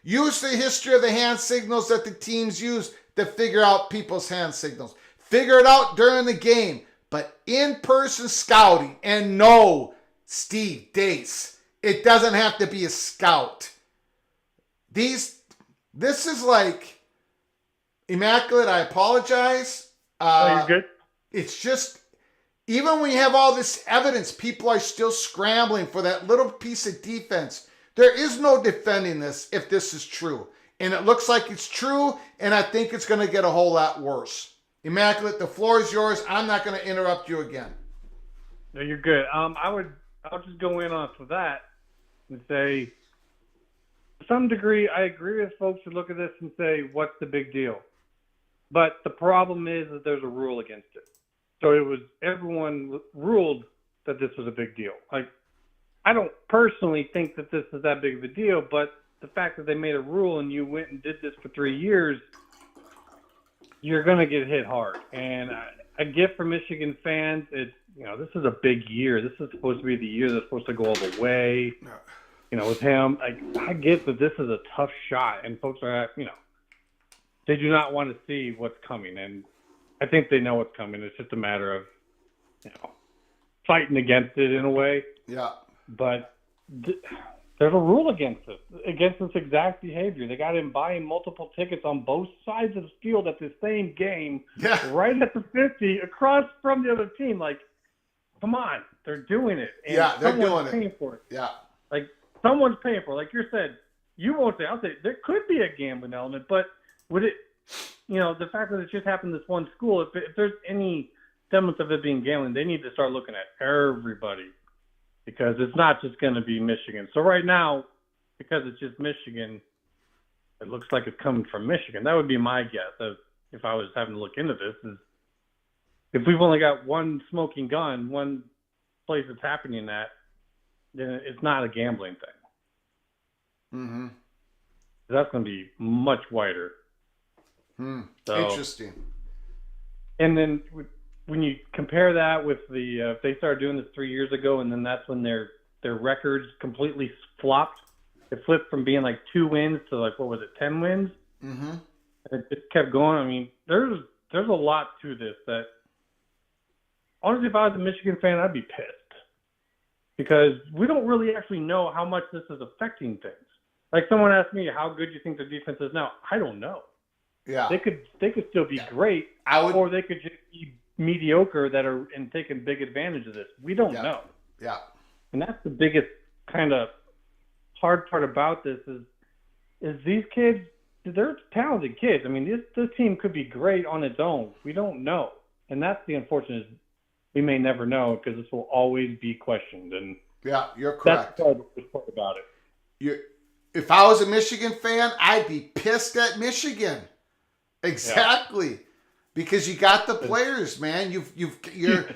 Use the history of the hand signals that the teams use to figure out people's hand signals. Figure it out during the game. But in-person scouting, and no, Steve Dace, it doesn't have to be a scout. This is like, Immaculate, I apologize. You're good. It's just, even when you have all this evidence, people are still scrambling for that little piece of defense. There is no defending this if this is true. And it looks like it's true, and I think it's going to get a whole lot worse. Immaculate, the floor is yours. I'm not going to interrupt you again. No, you're good. I'll just go in on for that and say, to some degree, I agree with folks who look at this and say, what's the big deal? But the problem is that there's a rule against it. So everyone ruled that this was a big deal. Like, I don't personally think that this is that big of a deal, but the fact that they made a rule and you went and did this for 3 years, you're going to get hit hard. And I get for Michigan fans, this is a big year. This is supposed to be the year that's supposed to go all the way. With him, I get that this is a tough shot, and folks are, they do not want to see what's coming. And I think they know what's coming. It's just a matter of, fighting against it in a way. Yeah. But there's a rule against this exact behavior. They got him buying multiple tickets on both sides of the field at the same game, right at the 50, across from the other team. Like, come on, they're doing it. And they're doing paying it. For it. Yeah. Like, someone's paying for it. Like you said, you won't say, I'll say, there could be a gambling element, but would it, the fact that it just happened in this one school, if there's any semblance of it being gambling, they need to start looking at everybody. Because it's not just going to be Michigan. So right now, because it's just Michigan, it looks like it's coming from Michigan. That would be my guess if I was having to look into this. Is if we've only got one smoking gun, one place that's happening at, then it's not a gambling thing. Mm-hmm. That's going to be much wider. So, interesting. And then when you compare that with if they started doing this 3 years ago, and then that's when their records completely flopped. It flipped from being like 2 wins to 10 wins? Mm-hmm. And it just kept going. I mean, there's a lot to this that, honestly, if I was a Michigan fan, I'd be pissed. Because we don't really actually know how much this is affecting things. Like, someone asked me, how good do you think the defense is now? I don't know. Yeah. They could still be great, or they could just be mediocre that are taking big advantage of this. We don't know. Yeah. And that's the biggest kind of hard part about this is these kids, they're talented kids. I mean, this team could be great on its own. We don't know. And that's the unfortunate, we may never know because this will always be questioned. And yeah, you're correct. That's the part about it. If I was a Michigan fan, I'd be pissed at Michigan. Exactly. Yeah. Because you got the players, man. You're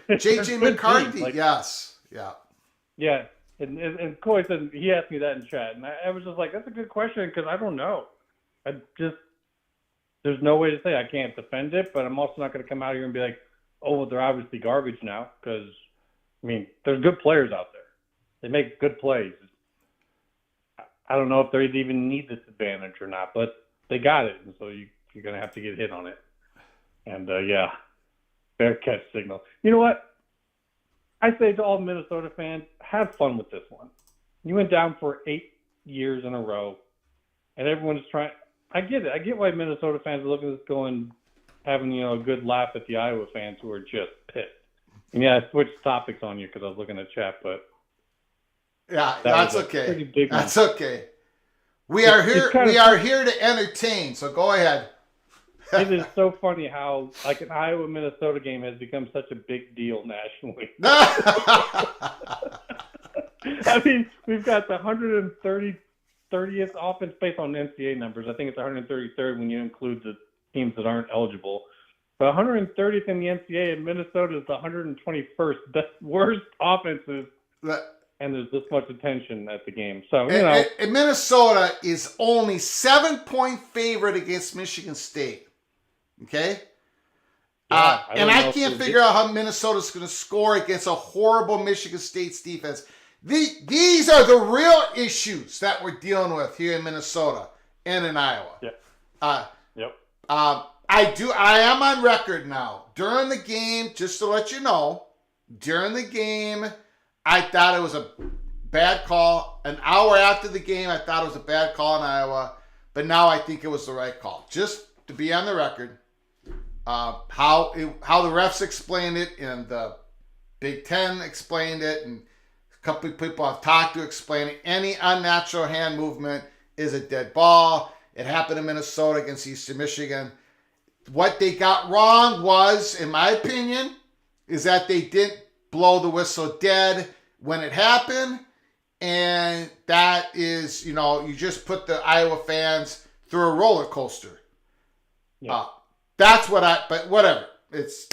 JJ McCarthy. Yes. Yeah. Yeah. And Coy said, he asked me that in chat, and I was just like, that's a good question because I don't know. There's no way to say. I can't defend it, but I'm also not going to come out here and be like, oh, well, they're obviously garbage now because, I mean, there's good players out there. They make good plays. I don't know if they even need this advantage or not, but they got it, and so you're going to have to get hit on it. And, fair catch signal. You know what? I say to all Minnesota fans, have fun with this one. You went down for 8 years in a row, and everyone's trying. I get it. I get why Minnesota fans are looking at this going, having, a good laugh at the Iowa fans who are just pissed. And, I switched topics on you because I was looking at chat, but Yeah, That that's was a okay. pretty big one. That's okay. We are here. It's kind We of- are here to entertain. So go ahead. It is so funny how like an Iowa Minnesota game has become such a big deal nationally. I mean, we've got the 130th offense based on NCAA numbers. I think it's 133rd when you include the teams that aren't eligible. But 130th in the NCAA, and Minnesota is the 121st best, worst offenses, and there's this much attention at the game. So, you know. And Minnesota is only 7-point favorite against Michigan State. Okay? Yeah, and I can't figure out how Minnesota's going to score against a horrible Michigan State's defense. These are the real issues that we're dealing with here in Minnesota and in Iowa. Yeah. Yep. I am on record now. During the game, just to let you know, during the game, I thought it was a bad call. An hour after the game, I thought it was a bad call in Iowa. But now I think it was the right call. Just to be on the record, how the refs explained it and the Big Ten explained it, and a couple of people I've talked to explain it. Any unnatural hand movement is a dead ball. It happened in Minnesota against Eastern Michigan. What they got wrong was, in my opinion, is that they didn't blow the whistle dead when it happened. And that is, you just put the Iowa fans through a roller coaster. Yeah. That's but whatever. It's.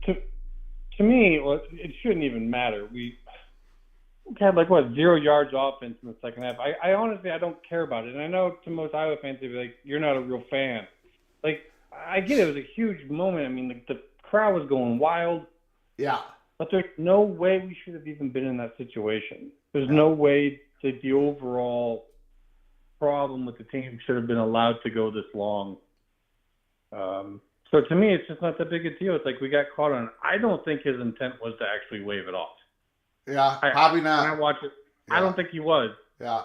To me, well, it shouldn't even matter. We had 0 yards offense in the second half. I honestly, I don't care about it. And I know to most Iowa fans, they'd be like, you're not a real fan. I get it. It was a huge moment. I mean, the crowd was going wild. Yeah. But there's no way we should have even been in that situation. There's no way that the overall problem with the team should have been allowed to go this long. So to me, it's just not that big a deal. It's like we got caught on it. I don't think his intent was to actually wave it off. Yeah, probably not. When I watch it, Yeah. I don't think he was. Yeah.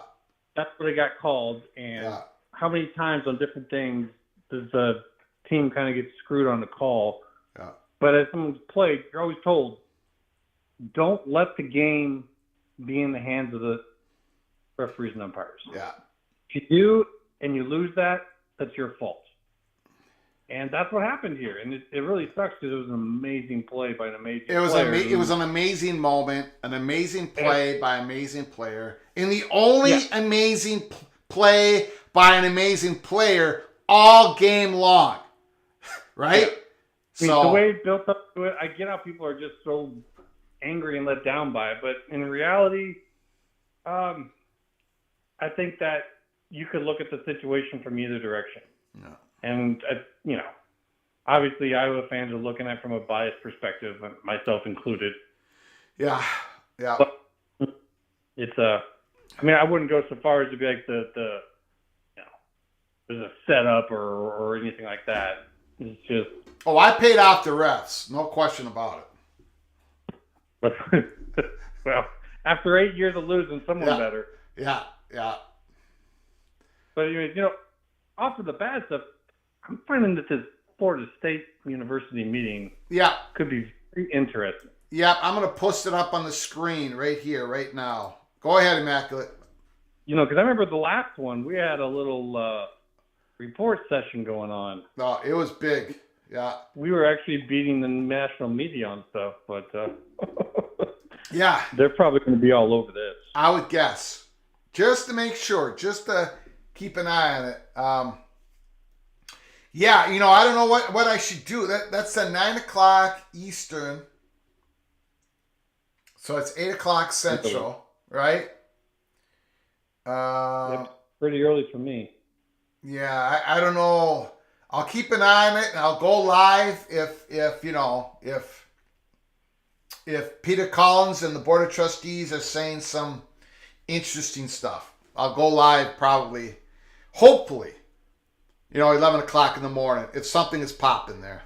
That's what it got called. And how many times on different things does the team kind of get screwed on the call? Yeah. But as someone's played, you're always told, don't let the game be in the hands of the referees and umpires. Yeah. If you do and you lose that, that's your fault. And that's what happened here. And it really sucks because it was an amazing play by an amazing player. It was an amazing moment, an amazing play by an amazing player. And the only amazing play by an amazing player all game long. Right? Yeah. I mean, the way it built up to it, I get how people are just so angry and let down by it. But in reality, I think that you could look at the situation from either direction. Yeah. And, obviously Iowa fans are looking at it from a biased perspective, myself included. Yeah. Yeah. But it's I wouldn't go so far as to be like there's a setup or anything like that. It's just. Oh, I paid off the refs. No question about it. Well, after 8 years of losing, someone better. Yeah. Yeah. But off of the bad stuff, I'm finding that this Florida State University meeting could be very interesting. Yeah, I'm going to post it up on the screen right here, right now. Go ahead, Immaculate. Because I remember the last one, we had a little report session going on. No, it was big. Yeah. We were actually beating the national media on stuff, but yeah, they're probably going to be all over this. I would guess. Just to make sure, just to keep an eye on it. Yeah, I don't know what I should do. That's at 9 o'clock Eastern. So it's 8 o'clock Central, right? Pretty early for me. Yeah, I don't know. I'll keep an eye on it, and I'll go live if Peter Collins and the Board of Trustees are saying some interesting stuff. I'll go live probably, hopefully, 11 o'clock in the morning if something is popping there.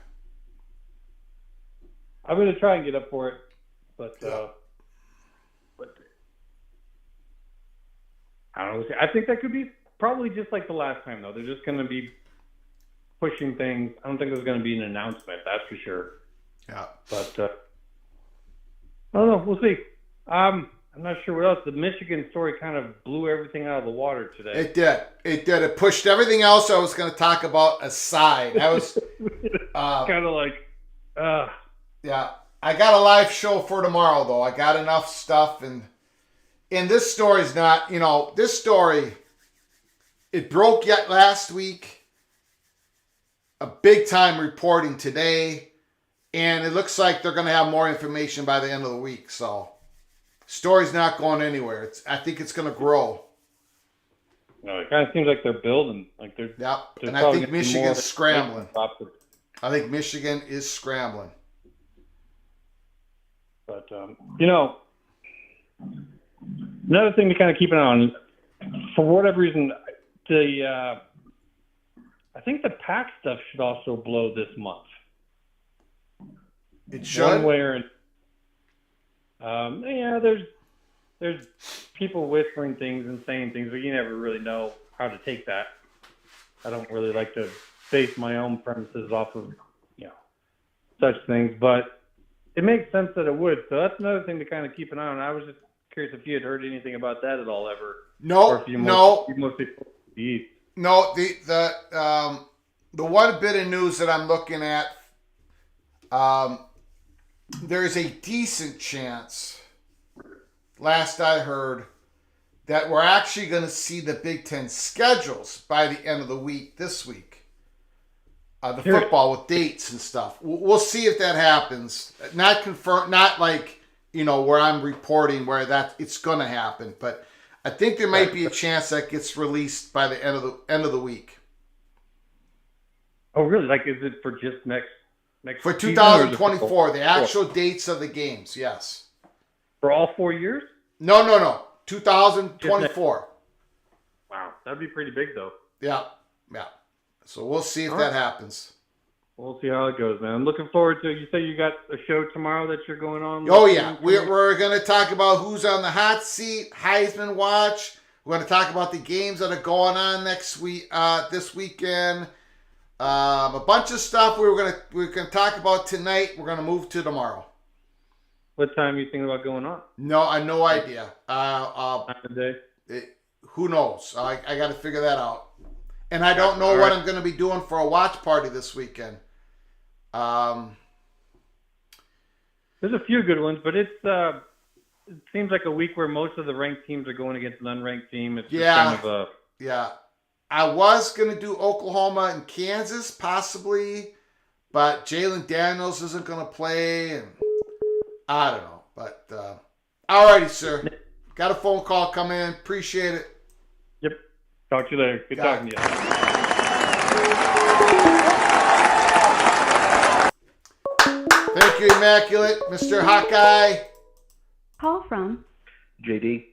I'm going to try and get up for it, but I don't know. I think that could be probably just like the last time, though. They're just going to be pushing things. I don't think there's going to be an announcement, that's for sure. Yeah. But I don't know. We'll see. I'm not sure what else. The Michigan story kind of blew everything out of the water today. It did. It did. It pushed everything else I was going to talk about aside. I was kind of like, yeah. I got a live show for tomorrow, though. I got enough stuff, and this story's not. This story. It broke yet last week. A big time reporting today, and it looks like they're going to have more information by the end of the week. So. Story's not going anywhere. I think it's going to grow. No, it kind of seems like they're building. Like they're. Yep. They're And I think Michigan's scrambling. I think Michigan is scrambling. But another thing to kind of keep an eye on, for whatever reason, I think the Pac stuff should also blow this month. It should. One way or yeah, there's people whispering things and saying things, but you never really know how to take that. I don't really like to base my own premises off of such things, but it makes sense that it would. So that's another thing to kind of keep an eye on. I was just curious if you had heard anything about that at all ever. No. No, the one bit of news that I'm looking at, there's a decent chance, last I heard, that we're actually going to see the Big Ten schedules by the end of the week, this week. The football with dates and stuff. We'll see if that happens. Not confirmed, not like, where I'm reporting where it's going to happen, but I think there might be a chance that gets released by the end of the week. Oh, really? Like, is it for just next for 2024, the actual dates of the games, yes. For all 4 years? No. 2024. Wow, that'd be pretty big, though. Yeah. So we'll see if that happens. We'll see how it goes, man. I'm looking forward to it. You say you got a show tomorrow that you're going on? Oh, yeah. We're going to talk about who's on the hot seat, Heisman Watch. We're going to talk about the games that are going on this weekend. A bunch of stuff we're gonna talk about tonight. We're gonna move to tomorrow. What time are you thinking about going on? No, I have no idea. Time of day? Who knows? I got to figure that out. And I don't know what I'm gonna be doing for a watch party this weekend. There's a few good ones, but it seems like a week where most of the ranked teams are going against an unranked team. It's just kind of a I was going to do Oklahoma and Kansas, possibly, but Jalen Daniels isn't going to play, and I don't know. But, all righty, sir. Got a phone call come in. Appreciate it. Yep. Talk to you later. Good talking to you. Thank you, Immaculate. Mr. Hawkeye. Call from JD.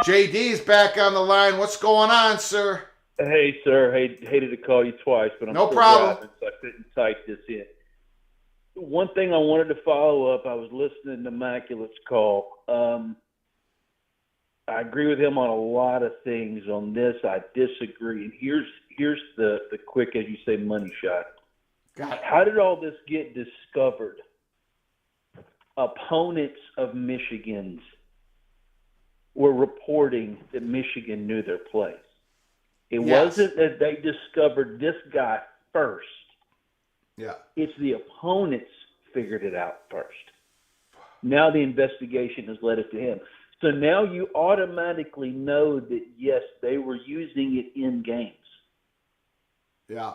JD's back on the line. What's going on, sir? Hey, sir. Hated to call you twice, but I'm no still problem. driving, so I couldn't type this in. One thing I wanted to follow up, I was listening to Immaculate's call. I agree with him on a lot of things. On this, I disagree. And here's the quick, as you say, money shot. How did all this get discovered? Opponents of Michigan's were reporting that Michigan knew their place. It wasn't that they discovered this guy first. Yeah. It's the opponents figured it out first. Now the investigation has led it to him. So now you automatically know that, yes, they were using it in games. Yeah.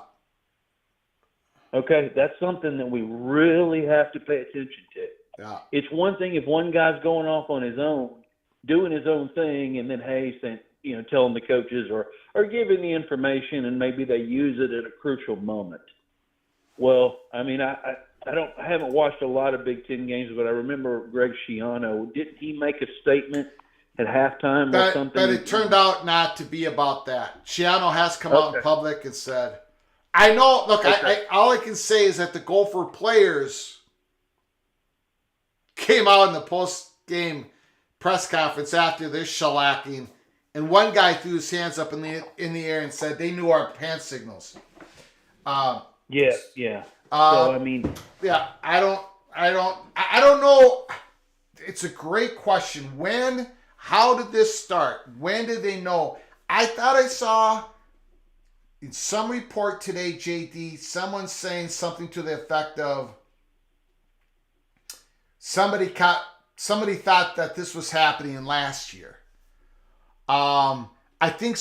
Okay, that's something that we really have to pay attention to. Yeah. It's one thing if one guy's going off on his own, doing his own thing, and then, hey, telling the coaches or giving the information, and maybe they use it at a crucial moment. Well, I mean, I haven't watched a lot of Big Ten games, but I remember Greg Schiano. Didn't he make a statement at halftime or something? But it turned out not to be about that. Schiano has come out in public and said, I know, look, all I can say is that the Gopher players came out in the post-game press conference after this shellacking, and one guy threw his hands up in the air and said they knew our hand signals. Yeah. So I mean, I don't know. It's a great question. When How did this start? When did they know? I thought I saw in some report today, JD, someone saying something to the effect of somebody thought that this was happening last year. I think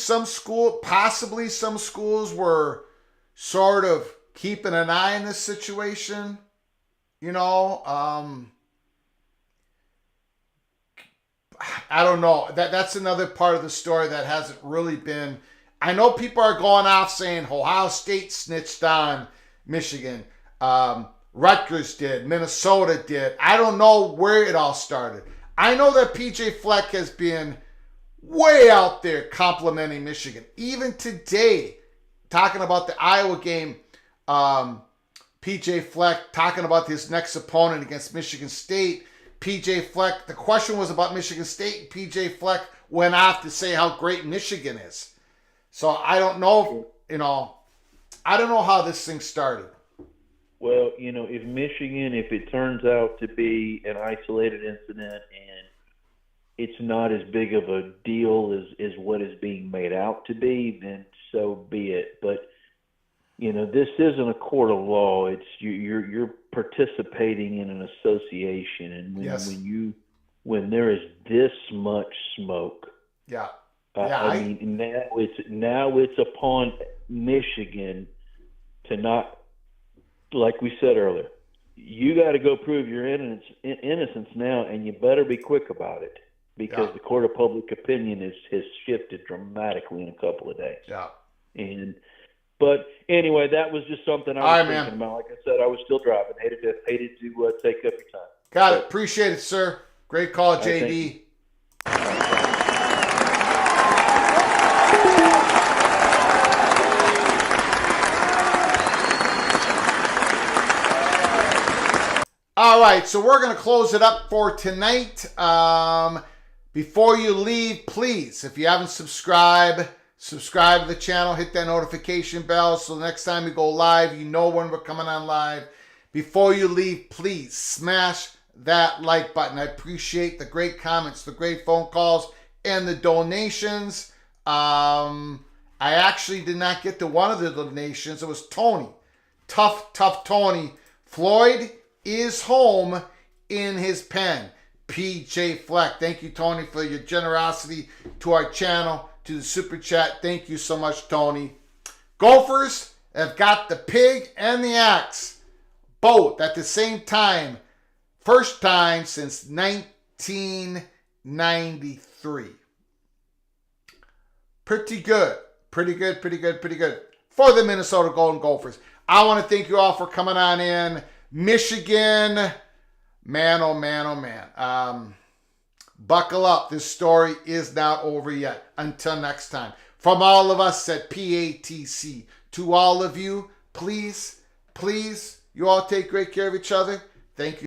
possibly some schools were sort of keeping an eye on this situation. I don't know. That's another part of the story that hasn't really been. I know people are going off saying Ohio State snitched on Michigan. Rutgers did. Minnesota did. I don't know where it all started. I know that PJ Fleck has been way out there complimenting Michigan. Even today, talking about the Iowa game, PJ Fleck talking about his next opponent against Michigan State. PJ Fleck, the question was about Michigan State. PJ Fleck went off to say how great Michigan is. So I don't know, I don't know how this thing started. Well, if it turns out to be an isolated incident and it's not as big of a deal as what is being made out to be, then so be it. But this isn't a court of law. It's you're participating in an association, and when there is this much smoke, now it's upon Michigan to not, like we said earlier, you got to go prove your innocence now, and you better be quick about it because the court of public opinion has shifted dramatically in a couple of days. Yeah. But anyway, that was just something I was thinking about. Like I said, I was still driving. Hated to take up your time. Got it. Appreciate it, sir. Great call, JD. All right, so we're going to close it up for tonight. Before you leave, please, if you haven't subscribe to the channel, hit that notification bell so the next time we go live, you know when we're coming on live. Before you leave, please smash that like button. I appreciate the great comments, the great phone calls, and the donations. I actually did not get to one of the donations. It was Tony. Tough Tony. Floyd is home in his pen. PJ Fleck. Thank you, Tony, for your generosity to our channel, to the super chat. Thank you so much, Tony. Gophers have got the pig and the axe both at the same time. First time since 1993. Pretty good for the Minnesota Golden Gophers. I want to thank you all for coming on in. Michigan, man, oh man. Buckle up. This story is not over yet. Until next time. From all of us at PATC, to all of you, please, you all take great care of each other. Thank you.